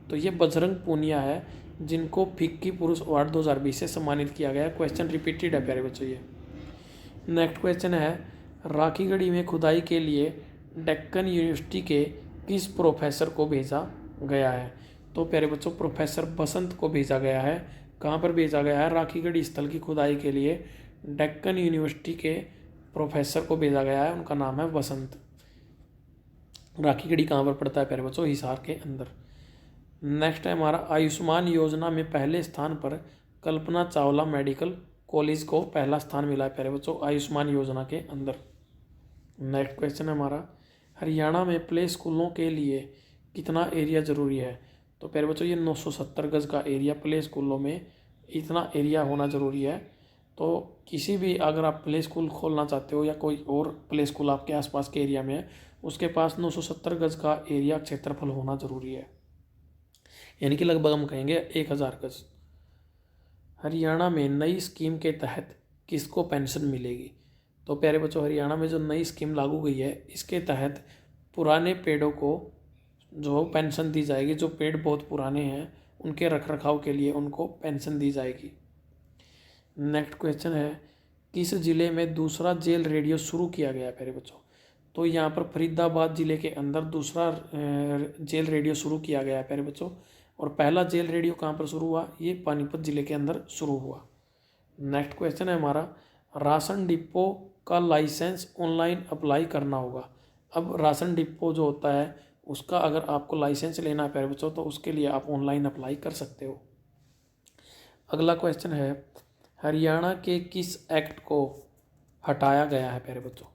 तो ये बजरंग पूनिया है जिनको फिक्की पुरुष अवार्ड 2020 से सम्मानित किया गया है। क्वेश्चन रिपीटेड है प्यारे बच्चों ये। नेक्स्ट क्वेश्चन है राखीगढ़ी में खुदाई के लिए डेक्कन यूनिवर्सिटी के किस प्रोफेसर को भेजा गया है? तो प्यारे बच्चों प्रोफेसर बसंत को भेजा गया है। कहाँ पर भेजा गया है? राखीगढ़ी स्थल की खुदाई के लिए डेक्कन यूनिवर्सिटी के प्रोफेसर को भेजा गया है, उनका नाम है बसंत। राखीगढ़ी कहाँ पर पड़ता है प्यारे बच्चों? हिसार के अंदर। नेक्स्ट है हमारा आयुष्मान योजना में पहले स्थान पर कल्पना चावला मेडिकल कॉलेज को पहला स्थान मिला है प्यारे बच्चों आयुष्मान योजना के अंदर। नेक्स्ट क्वेश्चन है हमारा हरियाणा में प्ले स्कूलों के लिए कितना एरिया ज़रूरी है? तो प्यारे बच्चों ये 970 गज का एरिया, प्ले स्कूलों में इतना एरिया होना ज़रूरी है। तो किसी भी अगर आप प्ले स्कूल खोलना चाहते हो या कोई और प्ले स्कूल आपके आसपास के एरिया में है, उसके पास 970 गज का एरिया क्षेत्रफल होना ज़रूरी है, यानी कि लगभग हम कहेंगे 1000 गज। हरियाणा में नई स्कीम के तहत किसको पेंशन मिलेगी? तो प्यारे बच्चों हरियाणा में जो नई स्कीम लागू गई है इसके तहत पुराने पेड़ों को जो पेंशन दी जाएगी। जो पेड़ बहुत पुराने हैं उनके रखरखाव के लिए उनको पेंशन दी जाएगी। नेक्स्ट क्वेश्चन है किस जिले में दूसरा जेल रेडियो शुरू किया गया प्यारे बच्चों? तो यहाँ पर फरीदाबाद जिले के अंदर दूसरा जेल रेडियो शुरू किया गया है प्यारे बच्चों। और पहला जेल रेडियो कहाँ पर शुरू हुआ? ये पानीपत जिले के अंदर शुरू हुआ। नेक्स्ट क्वेश्चन है हमारा राशन डिपो का लाइसेंस ऑनलाइन अप्लाई करना होगा। अब राशन डिपो जो होता है उसका अगर आपको लाइसेंस लेना है प्यारे बच्चों तो उसके लिए आप ऑनलाइन अप्लाई कर सकते हो। अगला क्वेश्चन है हरियाणा के किस एक्ट को हटाया गया है प्यारे बच्चों?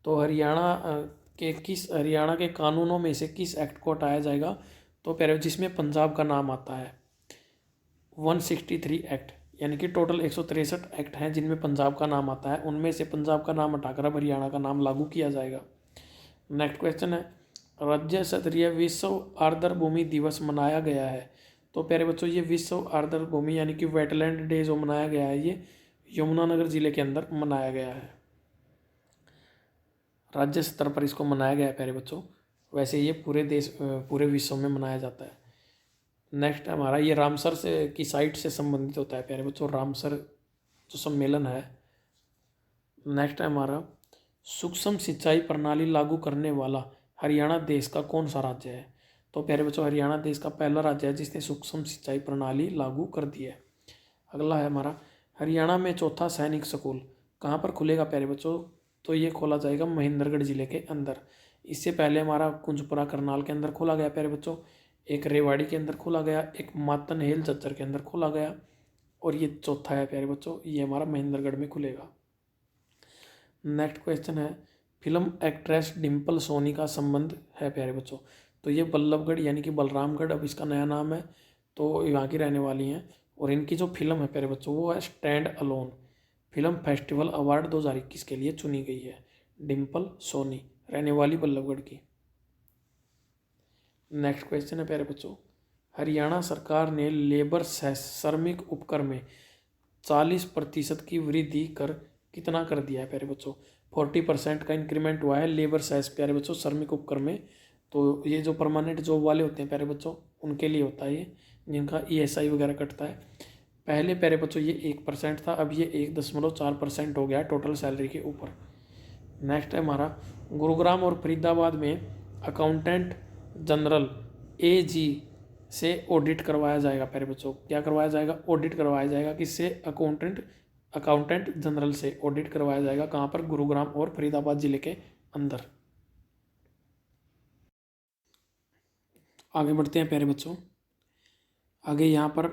तो हरियाणा के कानूनों में से किस एक्ट को हटाया जाएगा? तो प्यारे जिसमें पंजाब का नाम आता है 163 एक्ट, यानी कि टोटल 163 एक्ट हैं जिनमें पंजाब का नाम आता है। उनमें से पंजाब का नाम हटाकर अब हरियाणा का नाम लागू किया जाएगा। नेक्स्ट क्वेश्चन है राज्य स्तरीय विश्व आर्द्र भूमि दिवस मनाया गया है। तो प्यारे बच्चों ये विश्व आर्द्र भूमि यानी कि वेटलैंड डे जो मनाया गया है ये यमुनानगर जिले के अंदर मनाया गया है। राज्य स्तर पर इसको मनाया गया है प्यारे बच्चों, वैसे ये पूरे विश्व में मनाया जाता है। नेक्स्ट हमारा ये रामसर से की साइट से संबंधित होता है प्यारे बच्चों, रामसर जो सम्मेलन है। नेक्स्ट है हमारा सूक्ष्म सिंचाई प्रणाली लागू करने वाला हरियाणा देश का कौन सा राज्य है? तो प्यारे बच्चों हरियाणा देश का पहला राज्य है जिसने सूक्ष्म सिंचाई प्रणाली लागू कर दी है। अगला है हमारा हरियाणा में चौथा सैनिक स्कूल कहाँ पर खुलेगा प्यारे बच्चों? तो ये खोला जाएगा महेंद्रगढ़ जिले के अंदर। इससे पहले हमारा कुंजपुरा करनाल के अंदर खोला गया प्यारे बच्चों, एक रेवाड़ी के अंदर खोला गया, एक मातन हेल झज्जर के अंदर खोला गया, और ये चौथा है प्यारे बच्चों ये हमारा महेंद्रगढ़ में खुलेगा। नेक्स्ट क्वेश्चन है फिल्म एक्ट्रेस डिम्पल सोनी का संबंध है प्यारे बच्चों? तो ये बल्लभगढ़ यानी कि बलरामगढ़ अब इसका नया नाम है, तो यहाँ की रहने वाली हैं। और इनकी जो फिल्म है प्यारे बच्चों वो है stand alone, film festival award 2021 के लिए चुनी गई है। डिम्पल सोनी रहने वाली बल्लभगढ़ की। नेक्स्ट क्वेश्चन है प्यारे बच्चों हरियाणा सरकार ने लेबर सेस श्रमिक उपकर में 40% की वृद्धि कर कितना कर दिया है प्यारे बच्चों? 40% का इंक्रीमेंट हुआ है लेबर सेस प्यारे बच्चों श्रमिक उपकर में। तो ये जो परमानेंट जॉब वाले होते हैं प्यारे बच्चों उनके लिए होता है ये, जिनका ESI वगैरह कटता है। पहले प्यारे बच्चों ये 1% था, अब ये 1.4% हो गया है टोटल सैलरी के ऊपर। नेक्स्ट है हमारा गुरुग्राम और फरीदाबाद में अकाउंटेंट जनरल AG से ऑडिट करवाया जाएगा प्यारे बच्चों। क्या करवाया जाएगा? ऑडिट करवाया जाएगा। किससे? अकाउंटेंट जनरल से ऑडिट करवाया जाएगा। कहाँ पर? गुरुग्राम और फरीदाबाद जिले के अंदर। आगे बढ़ते हैं प्यारे बच्चों। आगे यहाँ पर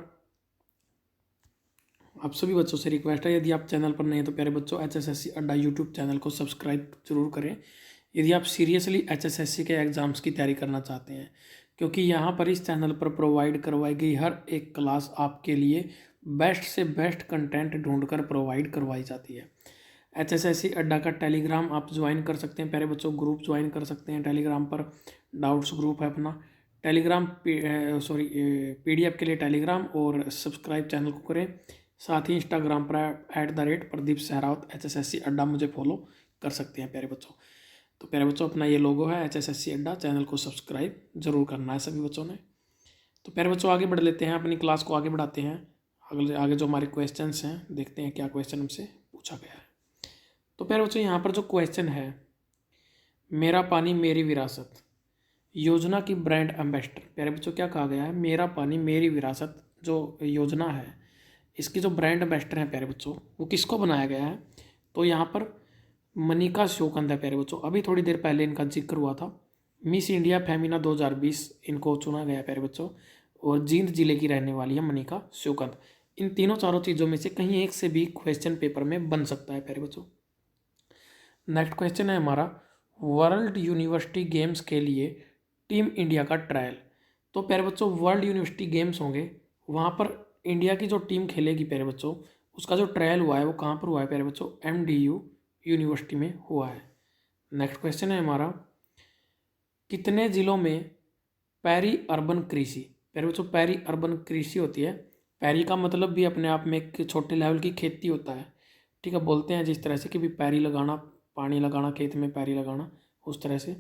आप सभी बच्चों से रिक्वेस्ट है यदि आप चैनल पर नए हैं तो प्यारे बच्चों HSSC अड्डा यूट्यूब चैनल को सब्सक्राइब जरूर करें यदि आप सीरियसली HSSC के एग्ज़ाम्स की तैयारी करना चाहते हैं, क्योंकि यहाँ पर इस चैनल पर प्रोवाइड करवाई गई हर एक क्लास आपके लिए बेस्ट से बेस्ट कंटेंट ढूंढकर प्रोवाइड करवाई जाती है। HSSC अड्डा का टेलीग्राम आप ज्वाइन कर सकते हैं, प्यारे बच्चों ग्रुप ज्वाइन कर सकते हैं टेलीग्राम पर। डाउट्स ग्रुप है अपना टेलीग्राम, PDF के लिए टेलीग्राम, और सब्सक्राइब चैनल को करें। साथ ही इंस्टाग्राम पर @प्रदीप सहरावत HSSC अड्डा मुझे फॉलो कर सकते हैं प्यारे बच्चों। तो प्यारे बच्चों अपना ये लोगो है HSSC अड्डा, चैनल को सब्सक्राइब जरूर करना है सभी बच्चों ने। तो प्यारे बच्चों आगे बढ़ लेते हैं, अपनी क्लास को आगे बढ़ाते हैं। आगे जो हमारे क्वेश्चंस हैं देखते हैं क्या क्वेश्चन हमसे पूछा गया है। तो प्यारे बच्चों यहाँ पर जो क्वेश्चन है, मेरा पानी मेरी विरासत योजना की ब्रांड एम्बेसडर, प्यारे बच्चों क्या कहा गया है, मेरा पानी मेरी विरासत जो योजना है इसकी जो ब्रांड एम्बेसडर है प्यारे बच्चों वो किसको बनाया गया है। तो यहाँ पर मनिका श्योकंद है प्यारे बच्चों। अभी थोड़ी देर पहले इनका जिक्र हुआ था। मिस इंडिया फेमिना 2020 इनको चुना गया प्यारे बच्चों, और जींद जिले की रहने वाली है मनिका श्योकंद। इन तीनों चारों चीज़ों में से कहीं एक से भी क्वेश्चन पेपर में बन सकता है प्यारे बच्चों। नेक्स्ट क्वेश्चन है हमारा, वर्ल्ड यूनिवर्सिटी गेम्स के लिए टीम इंडिया का ट्रायल। तो प्यारे बच्चों वर्ल्ड यूनिवर्सिटी गेम्स होंगे, वहाँ पर इंडिया की जो टीम खेलेगी प्यारे बच्चों उसका जो ट्रायल हुआ है वो कहाँ पर हुआ है प्यारे बच्चों, MDU यूनिवर्सिटी में हुआ है। नेक्स्ट क्वेश्चन है हमारा, कितने ज़िलों में पैरी अर्बन कृषि, प्यारे बच्चों पैरी अर्बन कृषि होती है। पैरी का मतलब भी अपने आप में एक छोटे लेवल की खेती होता है, ठीक है, बोलते हैं जिस तरह से कि भी पैरी लगाना, पानी लगाना खेत में पैरी लगाना, उस तरह से।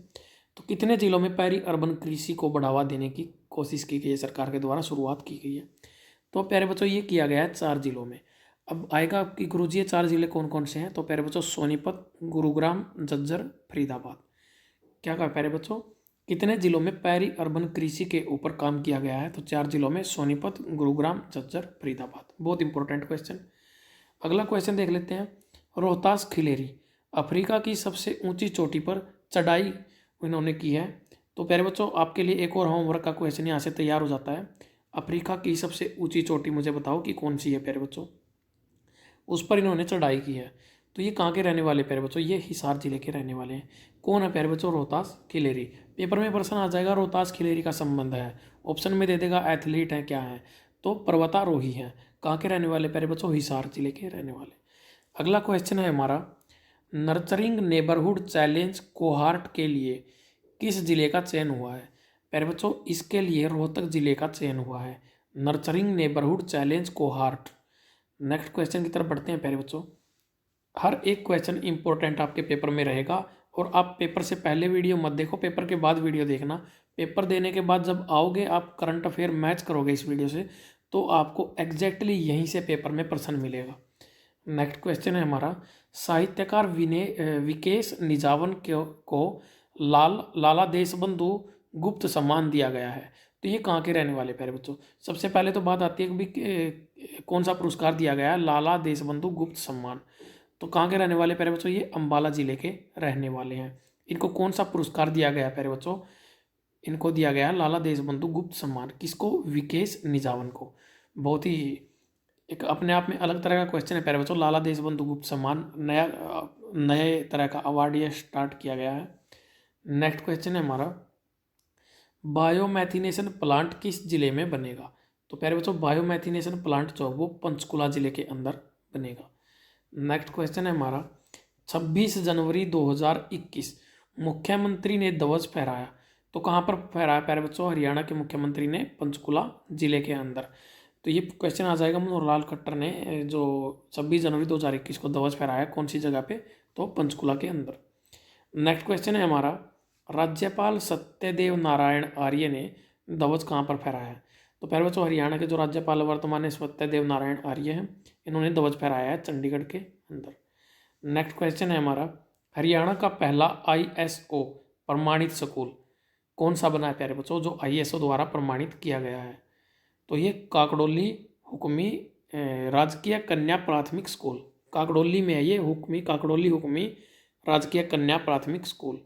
तो कितने ज़िलों में पैरी अर्बन कृषि को बढ़ावा देने की कोशिश की गई है, सरकार के द्वारा शुरुआत की गई है। तो प्यारे बच्चों ये किया गया है 4 ज़िलों में। अब आएगा आपकी गुरुजी ये 4 ज़िले कौन कौन से हैं। तो प्यारे बच्चों सोनीपत, गुरुग्राम, झज्जर, फरीदाबाद। क्या कहा प्यारे बच्चों, कितने ज़िलों में पैरी अर्बन कृषि के ऊपर काम किया गया है। तो 4 ज़िलों में सोनीपत, गुरुग्राम, झज्जर, फरीदाबाद। बहुत इंपॉर्टेंट क्वेश्चन। अगला क्वेश्चन देख लेते हैं, रोहतास खिलेरी अफ्रीका की सबसे ऊंची चोटी पर चढ़ाई इन्होंने की है। तो प्यारे बच्चों आपके लिए एक और होमवर्क का क्वेश्चन यहाँ से तैयार हो जाता है, अफ्रीका की सबसे ऊंची चोटी मुझे बताओ कि कौन सी है प्यारे बच्चों, उस पर इन्होंने चढ़ाई की है। तो ये कहाँ के रहने वाले प्यारे बच्चों, ये हिसार जिले के रहने वाले हैं। कौन है प्यारे बच्चों, रोहतास खिलेरी। पेपर में प्रश्न आ जाएगा रोहतास खिलेरी का संबंध है, ऑप्शन में दे देगा एथलीट है क्या है, तो पर्वतारोही है। कहाँ के रहने वाले प्यारे बच्चों, हिसार जिले के रहने वाले। अगला क्वेश्चन है हमारा, नर्चरिंग नेबरहुड चैलेंज कोहार्ट के लिए किस जिले का चयन हुआ है। प्यारे बच्चों इसके लिए रोहतक जिले का चयन हुआ है, nurturing neighbourhood challenge cohort. Next question की तरफ बढ़ते हैं प्यारे बच्चों। हर एक क्वेश्चन इंपॉर्टेंट आपके पेपर में रहेगा, और आप पेपर से पहले वीडियो मत देखो, पेपर के बाद वीडियो देखना। पेपर देने के बाद जब आओगे आप करंट अफेयर मैच करोगे इस वीडियो से, तो आपको एग्जैक्टली यहीं से पेपर में प्रश्न मिलेगा। नेक्स्ट क्वेश्चन है हमारा, साहित्यकार विकेश निजावन को लाला देशबंधु गुप्त सम्मान दिया गया है। तो ये कहाँ के रहने वाले प्यारे बच्चों, सबसे पहले तो बात आती है कि भी कौन सा पुरस्कार दिया गया है, लाला देशबंधु गुप्त सम्मान। तो कहाँ के रहने वाले प्यारे बच्चों, ये अम्बाला जिले के रहने वाले हैं। इनको कौन सा पुरस्कार दिया गया है प्यारे बच्चों, इनको दिया गया लाला देशबंधु गुप्त सम्मान। किसको, विकेश निजावन को। बहुत ही एक अपने आप में अलग तरह का क्वेश्चन है प्यारे बच्चों, लाला देशबंधु गुप्त सम्मान नए तरह का अवार्ड ये स्टार्ट किया गया है। नेक्स्ट क्वेश्चन है हमारा, बायोमैथिनेशन प्लांट किस जिले में बनेगा। तो प्यारे बच्चों बायोमैथिनेशन प्लांट जो वो पंचकुला जिले के अंदर बनेगा। नेक्स्ट क्वेश्चन है हमारा, 26 जनवरी 2021 मुख्यमंत्री ने ध्वज फहराया। तो कहाँ पर फहराया प्यारे बच्चों, हरियाणा के मुख्यमंत्री ने पंचकुला जिले के अंदर। तो ये क्वेश्चन आ जाएगा, मनोहर खट्टर ने जो 26 जनवरी 2021 को ध्वज फहराया कौन सी जगह पे, तो पंचकुला के अंदर। नेक्स्ट क्वेश्चन है हमारा, राज्यपाल सत्यदेव नारायण आर्य ने ध्वज कहाँ पर फहराया है। तो प्यारे बच्चों हरियाणा के जो राज्यपाल वर्तमान में सत्यदेव नारायण आर्य हैं, इन्होंने ध्वज फहराया है चंडीगढ़ के अंदर। नेक्स्ट क्वेश्चन है हमारा, हरियाणा का पहला ISO प्रमाणित स्कूल कौन सा बना है प्यारे बच्चों, जो ISO द्वारा प्रमाणित किया गया है। तो ये काकड़ोली हुक्मी राजकीय कन्या प्राथमिक स्कूल, काकड़ोली में है ये, काकड़ोली हुक्मी राजकीय कन्या प्राथमिक स्कूल।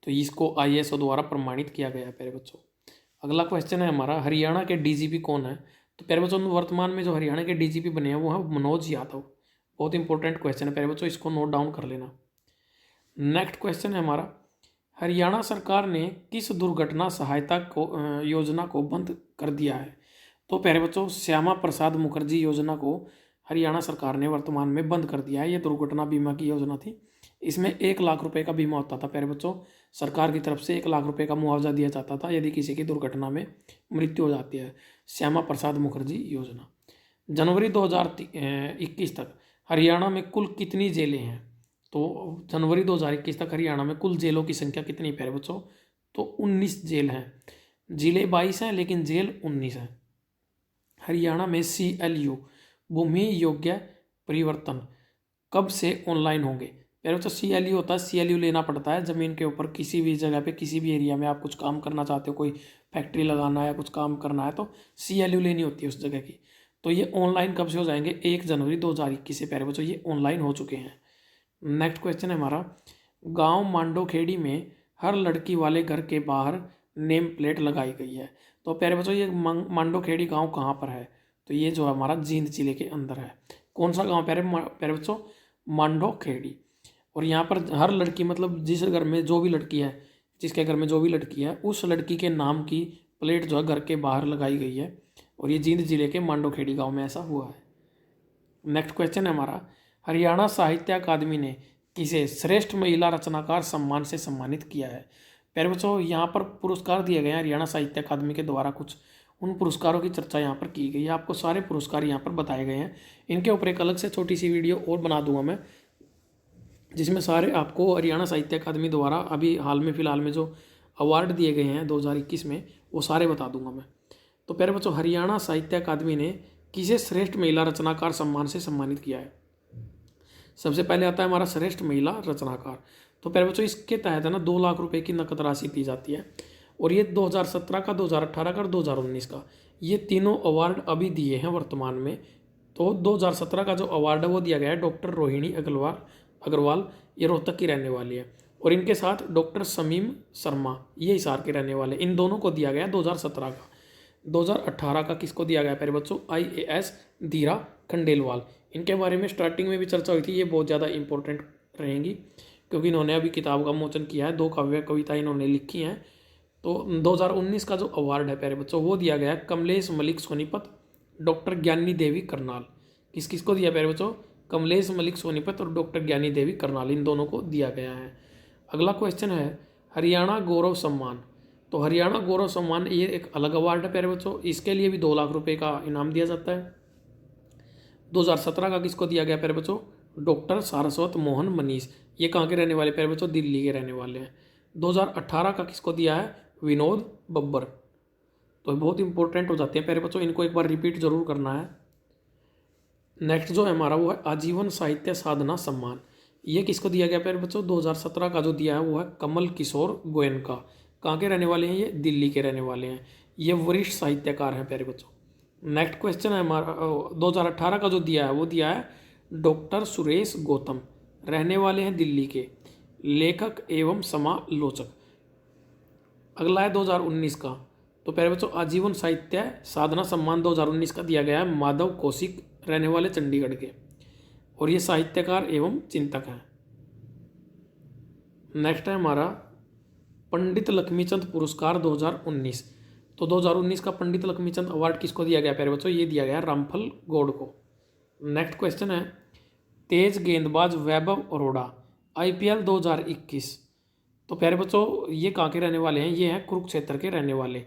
तो इसको ISO द्वारा प्रमाणित किया गया है प्यारे बच्चों। अगला क्वेश्चन है हमारा, हरियाणा के DGP कौन है। तो प्यारे बच्चों वर्तमान में जो हरियाणा के DGP बने हैं वो है मनोज यादव। बहुत इंपॉर्टेंट क्वेश्चन है प्यारे बच्चों, इसको नोट डाउन कर लेना। नेक्स्ट क्वेश्चन है हमारा, हरियाणा सरकार ने किस दुर्घटना सहायता को योजना को बंद कर दिया है? तो प्यारे बच्चों, श्यामा प्रसाद मुखर्जी योजना को हरियाणा सरकार ने वर्तमान में बंद कर दिया है। ये दुर्घटना बीमा की योजना थी। इसमें 1 लाख रुपए का बीमा होता था प्यारे बच्चों। सरकार की तरफ से 1 लाख रुपए का मुआवजा दिया जाता था यदि किसी की दुर्घटना में मृत्यु हो जाती है। श्यामा प्रसाद मुखर्जी योजना। जनवरी 2021 तक हरियाणा में कुल कितनी जेलें हैं? तो जनवरी 2021 तक हरियाणा में कुल जेलों की संख्या कितनी है प्यारे बच्चों? तो 19 जेल हैं। जिले 22 हैं लेकिन जेल 19 हैं। हरियाणा में CLU भूमि योग्य परिवर्तन कब से ऑनलाइन होंगे? प्यारे बच्चों, CLU होता है, CLU लेना पड़ता है ज़मीन के ऊपर। किसी भी जगह पे, किसी भी एरिया में आप कुछ काम करना चाहते हो, कोई फैक्ट्री लगाना है या कुछ काम करना है, तो CLU लेनी होती है उस जगह की। तो ये ऑनलाइन कब से हो जाएंगे? 1 जनवरी 2021 से प्यारे बच्चों ये ऑनलाइन हो चुके हैं। नेक्स्ट क्वेश्चन है हमारा, गांव मांडोखेड़ी में हर लड़की वाले घर के बाहर नेम प्लेट लगाई गई है। तो प्यारे बच्चों, ये मांडोखेड़ी गांव कहाँ पर है? तो ये जो है हमारा जींद जिले के अंदर है। कौन सा गांव प्यारे बच्चों? मांडोखेड़ी। और यहाँ पर हर लड़की मतलब जिस घर में जो भी लड़की है, जिसके घर में जो भी लड़की है, उस लड़की के नाम की प्लेट जो है घर के बाहर लगाई गई है। और ये जींद जिले के मांडोखेड़ी गाँव में ऐसा हुआ है। नेक्स्ट क्वेश्चन है हमारा, हरियाणा साहित्य अकादमी ने किसे श्रेष्ठ महिला रचनाकार सम्मान से सम्मानित किया है? प्यारे बच्चों, यहाँ पर पुरस्कार दिए गए हैं हरियाणा साहित्य अकादमी के द्वारा। कुछ उन पुरस्कारों की चर्चा यहाँ पर की गई है। आपको सारे पुरस्कार यहाँ पर बताए गए हैं। इनके ऊपर एक अलग से छोटी सी वीडियो और बना दूंगा मैं, जिसमें सारे आपको हरियाणा साहित्य अकादमी द्वारा अभी हाल में फिलहाल में जो अवार्ड दिए गए हैं 2021 में, वो सारे बता दूंगा मैं। तो प्यारे बच्चों, हरियाणा साहित्य अकादमी ने किसे श्रेष्ठ महिला रचनाकार सम्मान से सम्मानित किया है? सबसे पहले आता है हमारा श्रेष्ठ महिला रचनाकार। तो प्यारे बच्चों, इसके तहत है ना 2 लाख रुपए की नकद राशि दी जाती है। और ये 2017 का, 2018 का और 2019 का, ये तीनों अवार्ड अभी दिए हैं वर्तमान में। तो 2017 का जो अवार्ड है वो दिया गया है डॉक्टर रोहिणी अग्रवाल, ये रोहतक की रहने वाली है। और इनके साथ डॉक्टर शमीम शर्मा, ये हिसार के रहने वाले, इन दोनों को दिया गया 2017 का। 2018 का किसको दिया गया प्यारे बच्चों? IAS धीरा खंडेलवाल। इनके बारे में स्टार्टिंग में भी चर्चा हुई थी। ये बहुत ज़्यादा इंपॉर्टेंट रहेंगी क्योंकि इन्होंने अभी किताब का विमोचन किया है, 2 काव्य कविता इन्होंने लिखी हैं। तो 2019 का जो अवार्ड है प्यारे बच्चों वो दिया गया है कमलेश मलिक सोनीपत, डॉक्टर ज्ञानी देवी करनाल। किस किस को दिया प्यारे बच्चों? कमलेश मलिक सोनीपत और डॉक्टर ज्ञानी देवी करनाल, इन दोनों को दिया गया है। अगला क्वेश्चन है हरियाणा गौरव सम्मान। तो हरियाणा गौरव सम्मान ये एक अलग अवार्ड है प्यारे बच्चों। इसके लिए भी 2 लाख रुपए का इनाम दिया जाता है। 2017 का किसको दिया गया प्यारे बच्चों? डॉक्टर सारस्वत मोहन मनीष, ये कहाँ के रहने वाले प्यारे बच्चों? दिल्ली के रहने वाले हैं। 2018 का किसको दिया है? विनोद बब्बर। तो बहुत इंपॉर्टेंट हो जाते हैं प्यारे बच्चों, इनको एक बार रिपीट जरूर करना है। नेक्स्ट जो है हमारा वो है आजीवन साहित्य साधना सम्मान। ये किसको दिया गया प्यारे बच्चों? 2017 का जो दिया है वो है कमल किशोर गोयनका। कहाँ के रहने वाले हैं? ये दिल्ली के रहने वाले हैं। ये वरिष्ठ साहित्यकार हैं प्यारे बच्चों। नेक्स्ट क्वेश्चन है हमारा 2018 का जो दिया है वो दिया है डॉक्टर सुरेश गौतम, रहने वाले हैं दिल्ली के, लेखक एवं समालोचक। अगला है 2019 का। तो प्यारे बच्चों, आजीवन साहित्य साधना सम्मान 2019 का दिया गया है माधव कौशिक, रहने वाले चंडीगढ़ के, और ये साहित्यकार एवं चिंतक हैं। नेक्स्ट है हमारा पंडित लक्ष्मीचंद पुरस्कार 2019। तो 2019 का पंडित लक्ष्मीचंद अवार्ड किसको दिया गया प्यारे बच्चों? ये दिया गया रामफल गौड़ को। नेक्स्ट क्वेश्चन है तेज गेंदबाज वैभव अरोड़ा IPL 2021। तो प्यारे बच्चों, ये कहाँ के रहने वाले हैं? ये हैं कुरुक्षेत्र के रहने वाले,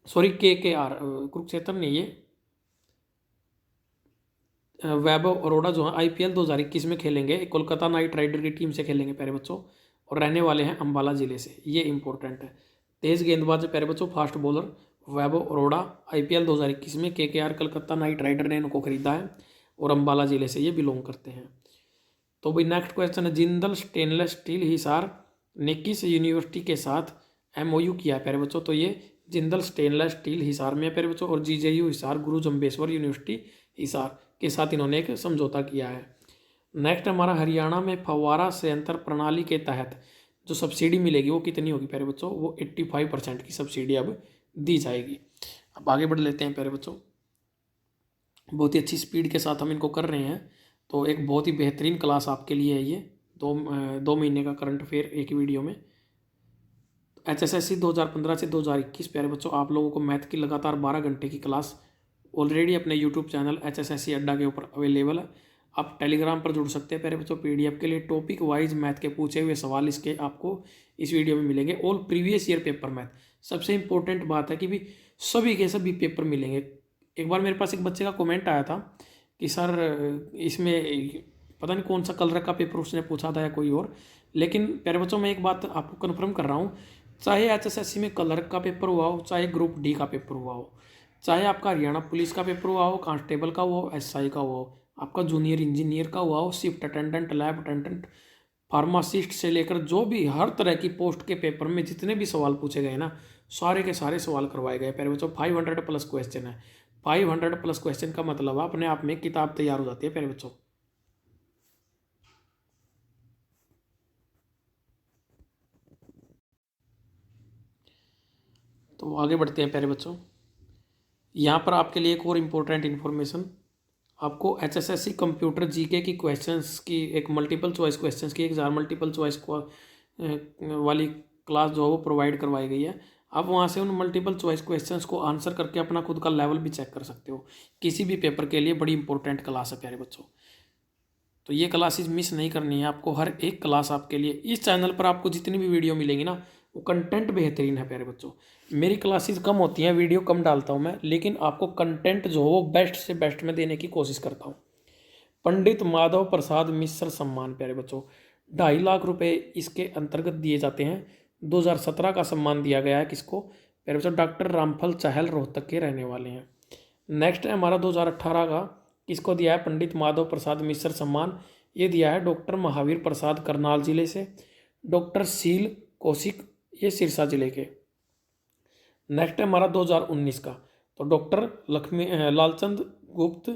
सॉरी KKR, कुरुक्षेत्र नहीं, ये वैभव अरोड़ा जो है IPL 2021 में खेलेंगे, कोलकाता नाइट राइडर की टीम से खेलेंगे प्यारे बच्चों, और रहने वाले हैं अंबाला जिले से। ये इंपॉर्टेंट है। तेज गेंदबाज प्यारे बच्चों, फास्ट बॉलर वैभव अरोड़ा, IPL 2021 में KKR कलकत्ता नाइट राइडर ने इनको खरीदा है और अंबाला जिले से ये बिलोंग करते हैं। तो भाई नेक्स्ट क्वेश्चन है जिंदल स्टेनलेस स्टील हिसार ने किस यूनिवर्सिटी के साथ MOU किया है प्यारे बच्चों? तो ये जिंदल स्टेनलेस स्टील हिसार में प्यारे बच्चों, और GJU हिसार गुरु जम्बेश्वर यूनिवर्सिटी हिसार के साथ इन्होंने एक समझौता किया है। नेक्स्ट हमारा हरियाणा में फव्वारा संयंत्र प्रणाली के तहत जो सब्सिडी मिलेगी वो कितनी होगी प्यारे बच्चों? वो 85% की सब्सिडी अब दी जाएगी। अब आगे बढ़ लेते हैं प्यारे बच्चों, बहुत ही अच्छी स्पीड के साथ हम इनको कर रहे हैं। तो एक बहुत ही बेहतरीन क्लास आपके लिए है ये, 2 महीने का करंट अफेयर एक वीडियो में। HSSC 2015 से 2021 प्यारे बच्चों, आप लोगों को मैथ की लगातार 12 घंटे की क्लास ऑलरेडी अपने यूट्यूब चैनल HSSC अड्डा के ऊपर अवेलेबल है। आप टेलीग्राम पर जुड़ सकते हैं प्यारे बच्चों। PDF के लिए टॉपिक वाइज मैथ के पूछे हुए सवाल इसके आपको इस वीडियो में मिलेंगे। All previous year paper math, सबसे इंपॉर्टेंट बात है कि भी सभी के सभी पेपर मिलेंगे। एक बार मेरे पास एक बच्चे का कमेंट आया था कि सर इसमें पता नहीं कौन सा कलर का पेपर उसने पूछा था या कोई और, लेकिन प्यारे बच्चों मैं एक बात आपको कन्फर्म कर रहा हूँ, चाहे HSSC में कलर का पेपर हुआ हो, चाहे ग्रुप डी का पेपर हुआ हो, चाहे आपका हरियाणा पुलिस का पेपर हुआ हो, कांस्टेबल का हुआ हो, SI का हुआ हो, आपका जूनियर इंजीनियर का हुआ हो, shift attendant, lab attendant, pharmacist से लेकर जो भी हर तरह की पोस्ट के पेपर में जितने भी सवाल पूछे गए ना, सारे के सारे सवाल करवाए गए प्यारे बच्चों। 500 प्लस क्वेश्चन है। 500 प्लस क्वेश्चन का मतलब अपने आप में किताब तैयार हो जाती है प्यारे बच्चों। तो आगे बढ़ते हैं प्यारे बच्चों। यहाँ पर आपके लिए एक और इम्पोर्टेंट इन्फॉर्मेशन, आपको HSSC कंप्यूटर GK की क्वेश्चंस की एक मल्टीपल चॉइस क्वेश्चंस की एक जार मल्टीपल चॉइस वाली क्लास जो है वो प्रोवाइड करवाई गई है। आप वहाँ से उन मल्टीपल चॉइस क्वेश्चंस को आंसर करके अपना खुद का लेवल भी चेक कर सकते हो। किसी भी पेपर के लिए बड़ी इंपॉर्टेंट क्लास है प्यारे बच्चों, तो ये क्लासेस मिस नहीं करनी है आपको। हर एक क्लास आपके लिए इस चैनल पर आपको जितनी भी वीडियो मिलेंगी ना, वो कंटेंट बेहतरीन है प्यारे बच्चों। मेरी क्लासेस कम होती हैं, वीडियो कम डालता हूँ मैं, लेकिन आपको कंटेंट जो हो वो बेस्ट से बेस्ट में देने की कोशिश करता हूँ। पंडित माधव प्रसाद मिश्र सम्मान प्यारे बच्चों, 2.5 लाख रुपए इसके अंतर्गत दिए जाते हैं। 2017 का सम्मान दिया गया है किसको प्यारे बच्चों? डॉक्टर रामफल चहल, रोहतक के रहने वाले हैं। नेक्स्ट है हमारा 2018 का, किसको दिया है? पंडित माधव प्रसाद मिश्र सम्मान, ये दिया है डॉक्टर महावीर प्रसाद, करनाल जिले से। डॉक्टर शील कौशिक, ये सिरसा जिले के। नेक्स्ट है हमारा 2019 का, तो डॉक्टर लालचंद गुप्त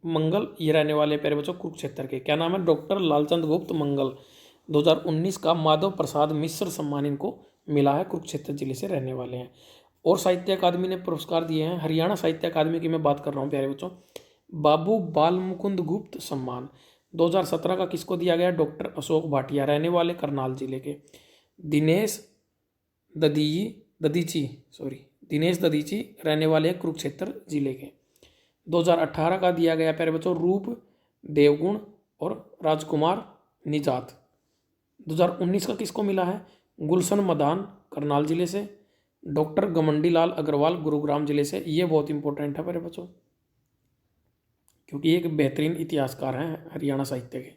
मंगल, ये रहने वाले प्यारे बच्चों कुरुक्षेत्र के। क्या नाम है? डॉक्टर लालचंद गुप्त मंगल। 2019 का माधव प्रसाद मिश्र सम्मान इनको मिला है, कुरुक्षेत्र जिले से रहने वाले हैं। और साहित्य अकादमी ने पुरस्कार दिए हैं। हरियाणा साहित्य अकादमी की मैं बात कर रहा हूँ प्यारे बच्चों। बाबू बाल मुकुंद गुप्त सम्मान 2017 का किसको दिया गया? डॉक्टर अशोक भाटिया, रहने वाले करनाल जिले के। दिनेश दिनेश ददीची, रहने वाले कुरुक्षेत्र जिले के। 2018 का दिया गया प्यारे बच्चों रूप देवगुण और राजकुमार निजात। 2019 का किसको मिला है? गुलशन मदान, करनाल जिले से। डॉक्टर गमंडी लाल अग्रवाल, गुरुग्राम जिले से। ये बहुत इंपॉर्टेंट है प्यारे बच्चों, क्योंकि एक बेहतरीन इतिहासकार हैं हरियाणा साहित्य के।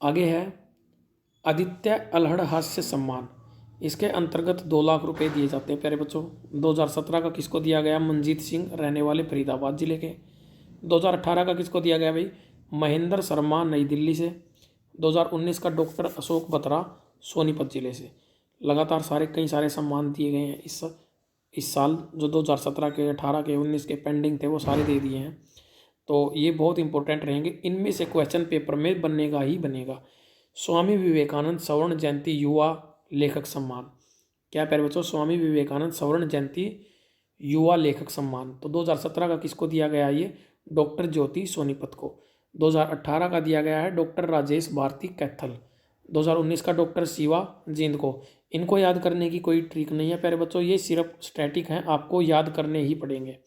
आगे है आदित्य अल्हड़ हास्य सम्मान, इसके अंतर्गत 2 लाख रुपए दिए जाते हैं प्यारे बच्चों। 2017 का किसको दिया गया? मनजीत सिंह, रहने वाले फरीदाबाद जिले के। 2018 का किसको दिया गया भाई? महेंद्र शर्मा, नई दिल्ली से। 2019 का डॉक्टर अशोक बत्रा, सोनीपत जिले से। लगातार कई सारे सम्मान दिए गए हैं इस साल। जो 2017 के, 18 के, 19 के पेंडिंग थे वो सारे दे दिए हैं। तो ये बहुत इंपॉर्टेंट रहेंगे। इनमें से क्वेश्चन पेपर में बनेगा ही बनेगा। स्वामी विवेकानंद स्वर्ण जयंती युवा लेखक सम्मान, क्या प्यारे बच्चों? स्वामी विवेकानंद स्वर्ण जयंती युवा लेखक सम्मान। तो 2017 का किसको दिया गया? ये डॉक्टर ज्योति सोनीपत को। 2018 का दिया गया है डॉक्टर राजेश भारती कैथल। 2019 का डॉक्टर शिवा जिंद को। इनको याद करने की कोई ट्रिक नहीं है प्यारे बच्चों, ये सिर्फ स्टैटिक हैं, आपको याद करने ही पड़ेंगे।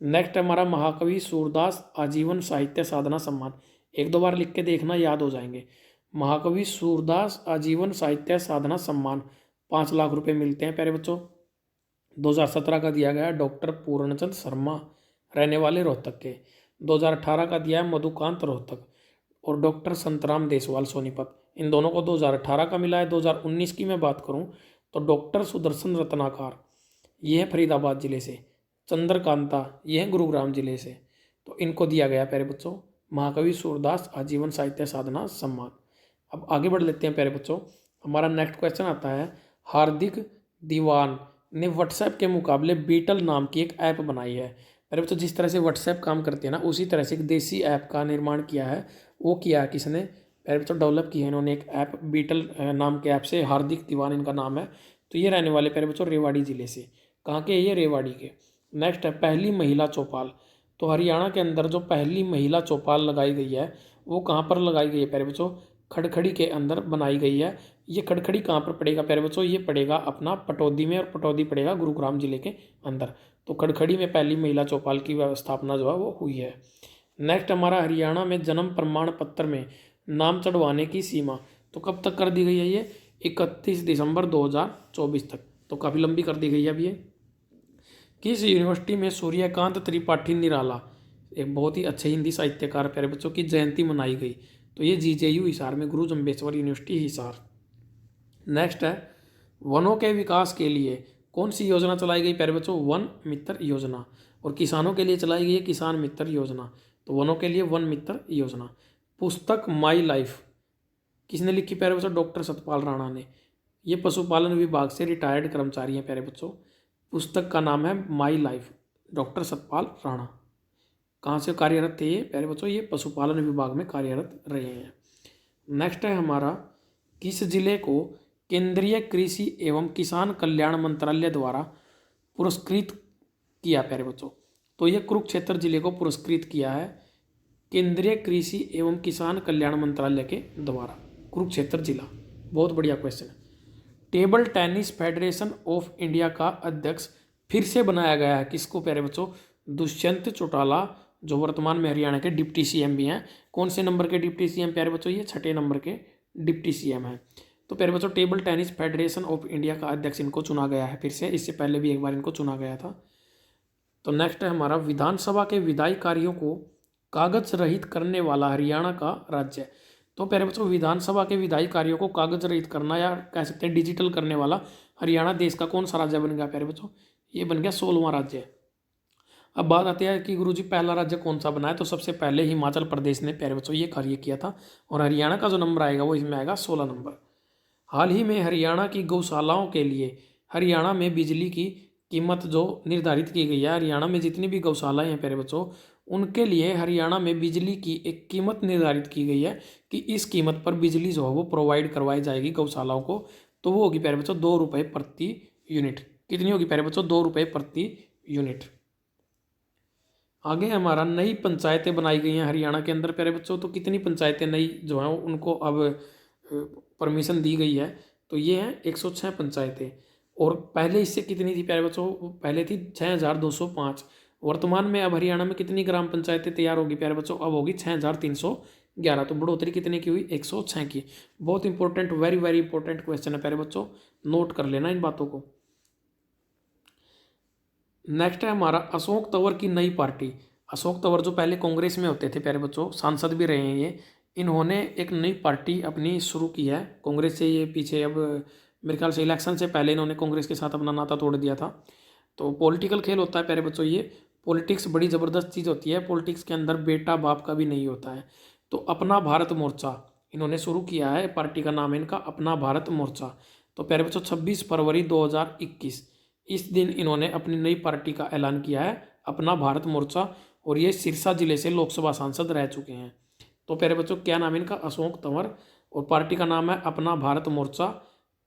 नेक्स्ट हमारा महाकवि सूरदास आजीवन साहित्य साधना सम्मान, 1-2 बार लिख के देखना, याद हो जाएंगे। महाकवि सूरदास आजीवन साहित्य साधना सम्मान 5 लाख रुपए मिलते हैं प्यारे बच्चों। 2017 का दिया गया डॉक्टर पूर्णचंद शर्मा, रहने वाले रोहतक के। 2018 का दिया है मधुकांत, रोहतक। और डॉक्टर संतराम देसवाल, सोनीपत। इन दोनों को 2018 का मिला है। 2019 की मैं बात करूं तो डॉक्टर सुदर्शन रत्नाकार, ये है फरीदाबाद जिले से। चंद्रकांता, ये है गुरुग्राम जिले से। तो इनको दिया गया प्यारे बच्चों महाकवि सूरदास आजीवन साहित्य साधना सम्मान। अब आगे बढ़ लेते हैं प्यारे बच्चों। हमारा नेक्स्ट क्वेश्चन आता है, हार्दिक दीवान ने व्हाट्सएप के मुकाबले बीटल नाम की एक ऐप बनाई है। प्यारे बच्चों, जिस तरह से व्हाट्सएप काम करते हैं ना, उसी तरह से एक देसी ऐप का निर्माण किया है। वो किया है किसने? प्यारे बच्चों डेवलप की है इन्होंने एक ऐप, बीटल नाम के ऐप से। हार्दिक दीवान इनका नाम है। तो ये रहने वाले प्यारे बच्चों रेवाड़ी जिले से। कहाँ के? ये रेवाड़ी के। नेक्स्ट है पहली महिला चौपाल। तो हरियाणा के अंदर जो पहली महिला चौपाल लगाई गई है वो कहाँ पर लगाई गई है प्यारे बच्चों? खड़खड़ी के अंदर बनाई गई है। ये खड़खड़ी कहाँ पर पड़ेगा प्यारे बच्चों, ये पड़ेगा अपना पटौदी में, और पटौदी पड़ेगा गुरुग्राम जिले के अंदर। तो खड़खड़ी में पहली महिला चौपाल की स्थापना जो है वो हुई है। नेक्स्ट हमारा, हरियाणा में जन्म प्रमाण पत्र में नाम चढ़वाने की सीमा तो कब तक कर दी गई है, ये 31 दिसंबर 2024 तक। तो काफ़ी लंबी कर दी गई है अब ये। किस यूनिवर्सिटी में सूर्यकांत त्रिपाठी निराला, एक बहुत ही अच्छे हिंदी साहित्यकार प्यारे बच्चों, की जयंती मनाई गई? तो ये जीजेयू हिसार में, गुरु जम्बेश्वर यूनिवर्सिटी हिसार। नेक्स्ट है, वनों के विकास के लिए कौन सी योजना चलाई गई प्यारे बच्चों? वन मित्र योजना। और किसानों के लिए चलाई गई है किसान मित्र योजना। तो वनों के लिए वन मित्र योजना। पुस्तक माई लाइफ किसने लिखी प्यारे बच्चों? डॉक्टर सतपाल राणा ने। ये पशुपालन विभाग से रिटायर्ड कर्मचारी हैं प्यारे बच्चों। पुस्तक का नाम है my life, doctor Satpal Rana. कहाँ से कार्यरत थे ये प्यारे बच्चों? ये पशुपालन विभाग में कार्यरत रहे हैं। नेक्स्ट है हमारा, किस जिले को केंद्रीय कृषि एवं किसान कल्याण मंत्रालय द्वारा पुरस्कृत किया प्यारे बच्चों? तो ये कुरुक्षेत्र जिले को पुरस्कृत किया है केंद्रीय कृषि एवं किसान कल्याण मंत्रालय के द्वारा, कुरुक्षेत्र जिला। बहुत बढ़िया क्वेश्चन है। Table tennis federation of India का अध्यक्ष फिर से बनाया गया है किसको प्यारे बच्चों? दुष्यंत चौटाला, जो वर्तमान में हरियाणा के डिप्टी सीएम भी हैं। कौन से नंबर के डिप्टी सीएम प्यारे बच्चों? ये 6ठे नंबर के डिप्टी सीएम हैं। तो प्यारे बच्चों, table tennis federation of India का अध्यक्ष इनको चुना गया है फिर से, इससे पहले भी एक बार इनको चुना गया था। तो नेक्स्ट है हमारा, विधानसभा के विधायी कार्यों को कागज रहित करने वाला हरियाणा का राज्य। तो प्यारे बच्चों, विधानसभा के विधायी कार्यों को कागज रहित करना, या कह सकते हैं डिजिटल करने वाला हरियाणा देश का कौन सा राज्य बन गया प्यारे बच्चों? ये बन गया 16वां राज्य। अब बात आती है कि गुरुजी पहला राज्य कौन सा बना है? तो सबसे पहले हिमाचल प्रदेश ने प्यारे बच्चों ये कार्य किया था, और हरियाणा का जो नंबर आएगा वो इसमें आएगा 16 नंबर। हाल ही में हरियाणा की गौशालाओं के लिए हरियाणा में बिजली की कीमत जो निर्धारित की गई है, हरियाणा में जितनी भी गौशालाएं हैं प्यारे बच्चों, उनके लिए हरियाणा में बिजली की एक कीमत निर्धारित की गई है कि इस कीमत पर बिजली जो है वो प्रोवाइड करवाई जाएगी गौशालाओं को। तो वो होगी प्यारे बच्चों 2 रुपये प्रति यूनिट। कितनी होगी प्यारे बच्चों? 2 रुपये प्रति यूनिट। आगे हमारा, नई पंचायतें बनाई गई हैं हरियाणा के अंदर प्यारे बच्चों। तो कितनी पंचायतें नई जो हैं उनको अब परमिशन दी गई है? तो ये हैं 106 पंचायतें। और पहले इससे कितनी थी प्यारे बच्चों? पहले थी 6205। वर्तमान में अब हरियाणा में कितनी ग्राम पंचायतें तैयार होगी प्यारे बच्चों? अब होगी 6311। तो बढ़ोतरी कितने की हुई? 106 की। बहुत important, very very important question है प्यारे बच्चों, नोट कर लेना इन बातों को। नेक्स्ट है हमारा, अशोक तंवर की नई पार्टी। अशोक तंवर जो पहले कांग्रेस में होते थे प्यारे बच्चों, सांसद भी रहे हैं ये, इन्होंने एक नई पार्टी अपनी शुरू की है कांग्रेस से। ये पीछे अब मेरे ख्याल से इलेक्शन से पहले इन्होंने कांग्रेस के साथ अपना नाता तोड़ दिया था। तो पॉलिटिकल खेल होता है प्यारे बच्चों ये। पॉलिटिक्स बड़ी ज़बरदस्त चीज़ होती है। पॉलिटिक्स के अंदर बेटा बाप का भी नहीं होता है। तो अपना भारत मोर्चा इन्होंने शुरू किया है, पार्टी का नाम है इनका अपना भारत मोर्चा। तो प्यारे बच्चों 26 फरवरी 2021 इस दिन इन्होंने अपनी नई पार्टी का ऐलान किया है, अपना भारत मोर्चा। और ये सिरसा जिले से लोकसभा सांसद रह चुके हैं। तो प्यारे बच्चों क्या नाम है इनका? अशोक तंवर। और पार्टी का नाम है अपना भारत मोर्चा।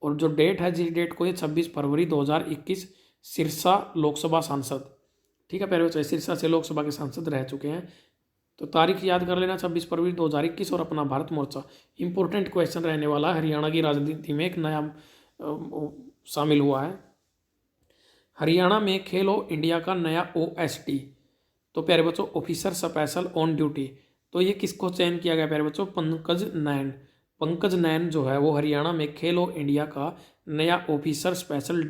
और जो डेट है, जिस डेट को ये 26 फरवरी 2021, सिरसा लोकसभा सांसद। ठीक है प्यारे बच्चों, सिरसा से लोकसभा के सांसद रह चुके हैं। तो तारीख याद कर लेना, 26 फरवरी 2021 और अपना भारत मोर्चा। इंपॉर्टेंट क्वेश्चन रहने वाला, हरियाणा की राजनीति में एक नया शामिल हुआ है। हरियाणा में खेलो इंडिया का नया OSD। तो प्यारे बच्चों, ऑफिसर स्पेशल ऑन ड्यूटी। तो ये किसको चयन किया गया प्यारे बच्चों? पंकज नैन। पंकज नैन जो है वो हरियाणा में खेलो इंडिया का नया ऑफिसर स्पेशल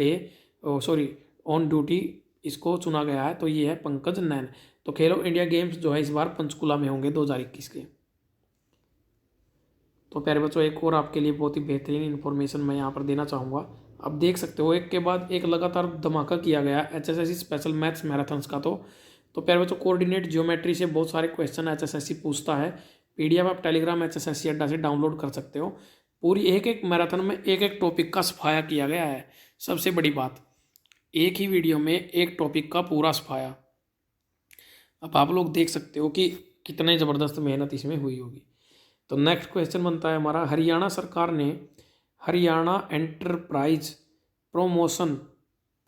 ऑन ड्यूटी इसको चुना गया है। तो ये है पंकज नैन। तो खेलो इंडिया गेम्स जो है इस बार पंचकुला में होंगे 2021 के। तो प्यारे बच्चों, एक और आपके लिए बहुत ही बेहतरीन इन्फॉर्मेशन मैं यहाँ पर देना चाहूँगा। आप देख सकते हो एक के बाद एक लगातार धमाका किया गया HSSC स्पेशल मैथ्स मैराथन्स का। तो प्यारे बच्चों, कोऑर्डिनेट ज्योमेट्री से बहुत सारे क्वेश्चन HSSC पूछता है। PDF आप टेलीग्राम HSSC अड्डा से डाउनलोड कर सकते हो। पूरी एक एक मैराथन में एक एक टॉपिक का सफाया किया गया है। सबसे बड़ी बात, एक ही वीडियो में एक टॉपिक का पूरा सफाया। अब आप लोग देख सकते हो कि कितने ज़बरदस्त मेहनत इसमें हुई होगी। तो नेक्स्ट क्वेश्चन बनता है हमारा, हरियाणा सरकार ने हरियाणा एंटरप्राइज प्रमोशन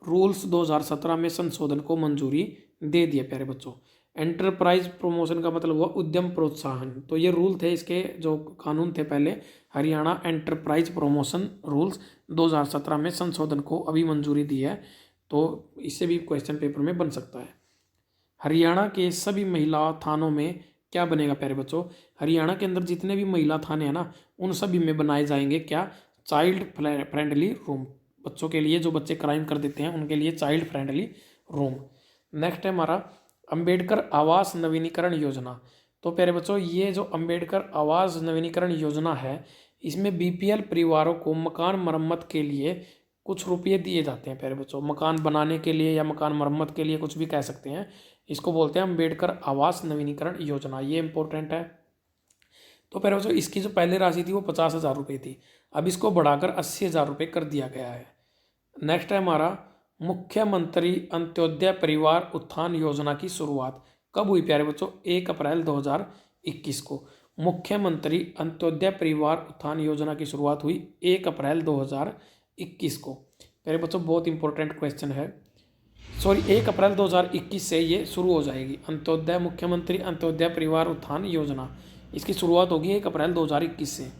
रूल्स 2017 में संशोधन को मंजूरी दे दिया प्यारे बच्चों। एंटरप्राइज प्रमोशन का मतलब हुआ उद्यम प्रोत्साहन। तो ये रूल थे, इसके जो कानून थे पहले, हरियाणा एंटरप्राइज प्रमोशन रूल्स 2017 में संशोधन को अभी मंजूरी दी है। तो इससे भी क्वेश्चन पेपर में बन सकता है। हरियाणा के सभी महिला थानों में क्या बनेगा प्यारे बच्चों? हरियाणा के अंदर जितने भी महिला थाने हैं ना, उन सभी में बनाए जाएंगे क्या? Child friendly room. बच्चों के लिए, जो बच्चे क्राइम कर देते हैं उनके लिए चाइल्ड फ्रेंडली रूम। नेक्स्ट है हमारा अंबेडकर आवास नवीनीकरण योजना। तो प्यारे बच्चों, ये जो अंबेडकर आवास नवीनीकरण योजना है, इसमें बीपीएल परिवारों को मकान मरम्मत के लिए कुछ रुपये दिए जाते हैं प्यारे बच्चों। मकान बनाने के लिए या मकान मरम्मत के लिए, कुछ भी कह सकते हैं, इसको बोलते हैं अंबेडकर आवास नवीनीकरण योजना। ये इंपॉर्टेंट है। तो प्यारे बच्चों, इसकी जो पहले राशि थी वो 50,000 रुपये थी, अब इसको बढ़ाकर 80,000 रुपये कर दिया गया है। नेक्स्ट है हमारा मुख्यमंत्री अंत्योदय परिवार उत्थान योजना की शुरुआत कब हुई प्यारे बच्चों? 1 अप्रैल 2021 को मुख्यमंत्री अंत्योदय परिवार उत्थान योजना की शुरुआत हुई 1 अप्रैल 2021 को। प्यारे बच्चों, बहुत इंपॉर्टेंट क्वेश्चन है। 1 अप्रैल 2021 से ये शुरू हो जाएगी अंत्योदय, मुख्यमंत्री अंत्योदय परिवार उत्थान योजना। इसकी शुरुआत होगी 1 अप्रैल 2021 से।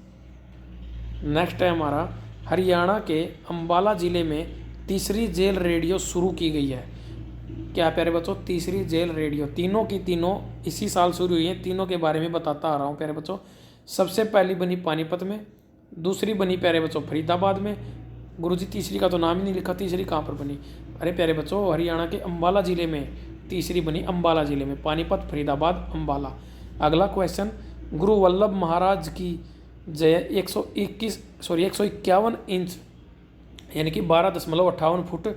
नेक्स्ट है हमारा हरियाणा के अंबाला जिले में तीसरी जेल रेडियो शुरू की गई है। क्या प्यारे बच्चों? तीसरी जेल रेडियो, तीनों की तीनों इसी साल शुरू हुई है। तीनों के बारे में बताता आ रहा हूँ प्यारे बच्चों। सबसे पहली बनी पानीपत में, दूसरी बनी प्यारे बच्चों फरीदाबाद में। गुरुजी तीसरी का तो नाम ही नहीं लिखा, तीसरी कहाँ पर बनी? अरे प्यारे बच्चों, हरियाणा के अंबाला जिले में तीसरी बनी, अंबाला जिले में। पानीपत, फरीदाबाद, अंबाला। अगला क्वेश्चन, गुरु वल्लभ महाराज की जय 151 इंच यानी कि 12.58 फुट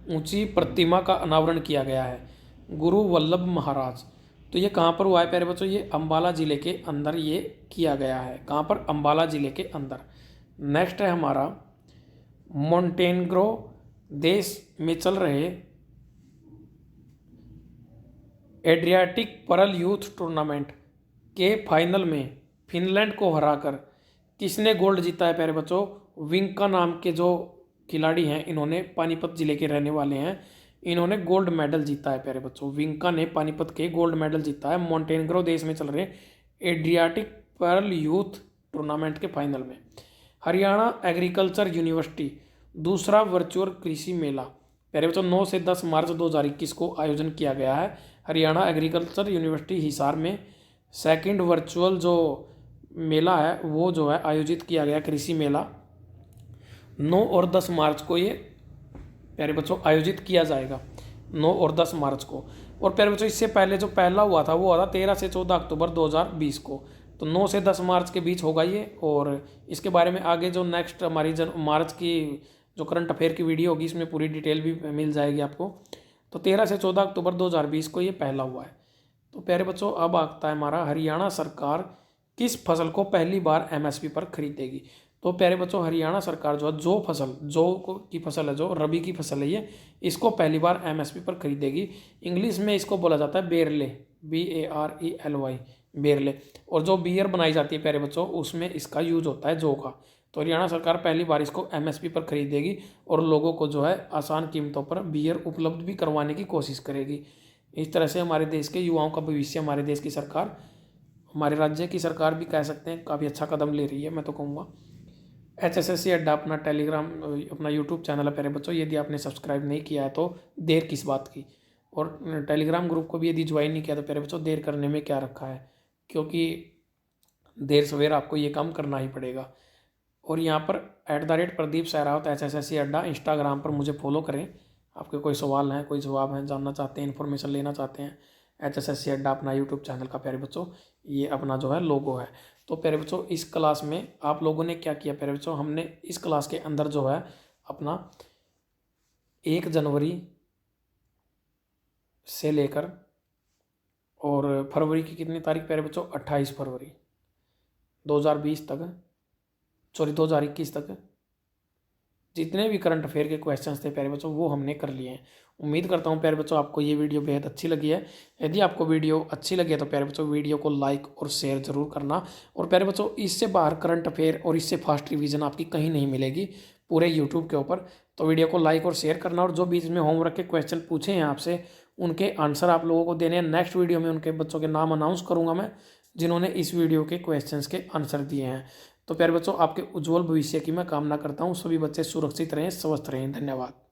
ऊंची प्रतिमा का अनावरण किया गया है। गुरु वल्लभ महाराज, तो ये कहाँ पर हुआ है प्यारे बच्चों? ये अंबाला जिले के अंदर ये किया गया है। कहाँ पर? अंबाला जिले के अंदर। नेक्स्ट है हमारा मोंटेनेग्रो देश में चल रहे एड्रियाटिक परल यूथ टूर्नामेंट के फाइनल में फिनलैंड को हराकर किसने गोल्ड जीता है प्यारे बच्चों? विंका नाम के जो खिलाड़ी हैं, इन्होंने, पानीपत जिले के रहने वाले हैं, इन्होंने गोल्ड मेडल जीता है प्यारे बच्चों। विंका ने पानीपत के गोल्ड मेडल जीता है मोंटेनेग्रो देश में चल रहे एड्रियाटिक पर्ल यूथ टूर्नामेंट के फाइनल में। हरियाणा एग्रीकल्चर यूनिवर्सिटी दूसरा वर्चुअल कृषि मेला प्यारे बच्चों 9 से 10 मार्च 2021 को आयोजन किया गया है। हरियाणा एग्रीकल्चर यूनिवर्सिटी हिसार में सेकंड वर्चुअल जो मेला है वो जो है आयोजित किया गया, कृषि मेला 9 और 10 मार्च को ये प्यारे बच्चों आयोजित किया जाएगा, 9 और 10 मार्च को। और प्यारे बच्चों, इससे पहले जो पहला हुआ था वो हुआ था 13 से 14 अक्टूबर 2020 को। तो 9 से 10 मार्च के बीच होगा ये। और इसके बारे में आगे जो नेक्स्ट हमारी मार्च की जो करंट अफेयर की वीडियो होगी, इसमें पूरी डिटेल भी मिल जाएगी आपको। तो 13 से 14 अक्टूबर 2020 को ये पहला हुआ है। तो प्यारे बच्चों, अब आता है हमारा हरियाणा सरकार किस फसल को पहली बार एमएसपी पर खरीदेगी? तो प्यारे बच्चों, हरियाणा सरकार जो है की फसल है, जो रबी की फसल है, ये इसको पहली बार एमएसपी पर खरीदेगी। इंग्लिश में इसको बोला जाता है बेरले, BARELY, बेरले। और जो बियर बनाई जाती है प्यारे बच्चों, उसमें इसका यूज होता है जौ का। तो हरियाणा सरकार पहली बार इसको एमएसपी पर खरीदेगी और लोगों को जो है आसान कीमतों पर बियर उपलब्ध भी करवाने की कोशिश करेगी। इस तरह से हमारे देश के युवाओं का भविष्य, हमारे देश की सरकार, हमारे राज्य की सरकार भी कह सकते हैं, काफ़ी अच्छा कदम ले रही है, मैं तो कहूँगा। HSSC अड्डा अपना टेलीग्राम, अपना यूट्यूब चैनल है प्यारे बच्चों, यदि आपने सब्सक्राइब नहीं किया है तो देर किस बात की। और टेलीग्राम ग्रुप को भी यदि ज्वाइन नहीं किया तो प्यारे बच्चों देर करने में क्या रखा है, क्योंकि देर सवेर आपको ये काम करना ही पड़ेगा। और यहाँ पर @प्रदीप सहरावत HSSC अड्डा इंस्टाग्राम पर मुझे फॉलो करें। आपके कोई सवाल हैं, कोई जवाब हैं, जानना चाहते हैं, इन्फॉर्मेशन लेना चाहते हैं, HSSC अड्डा अपना यूट्यूब चैनल का प्यारे बच्चों ये अपना जो है लोगो है। तो प्यारे बच्चों, इस क्लास में आप लोगों ने क्या किया प्यारे बच्चों? हमने इस क्लास के अंदर जो है अपना 1 जनवरी से लेकर और फरवरी की कितनी तारीख प्यारे बच्चों? 28 फरवरी 2021 तक जितने भी करंट अफेयर के क्वेश्चंस थे प्यारे बच्चों वो हमने कर लिए हैं। उम्मीद करता हूँ प्यारे बच्चों आपको ये वीडियो बेहद अच्छी लगी है। यदि आपको वीडियो अच्छी लगी है तो प्यारे बच्चों वीडियो को लाइक और शेयर जरूर करना। और प्यारे बच्चों, इससे बाहर करंट अफेयर और इससे फास्ट रिवीजन आपकी कहीं नहीं मिलेगी पूरे यूट्यूब के ऊपर। तो वीडियो को लाइक और शेयर करना, और जो बीच में होमवर्क के क्वेश्चन पूछे हैं आपसे उनके आंसर आप लोगों को देने हैं। नेक्स्ट वीडियो में उनके बच्चों के नाम अनाउंस करूँगा मैं, जिन्होंने इस वीडियो के क्वेश्चंस के आंसर दिए हैं। तो प्यारे बच्चों, आपके उज्जवल भविष्य की मैं कामना करता हूँ। सभी बच्चे सुरक्षित रहें, स्वस्थ रहें। धन्यवाद।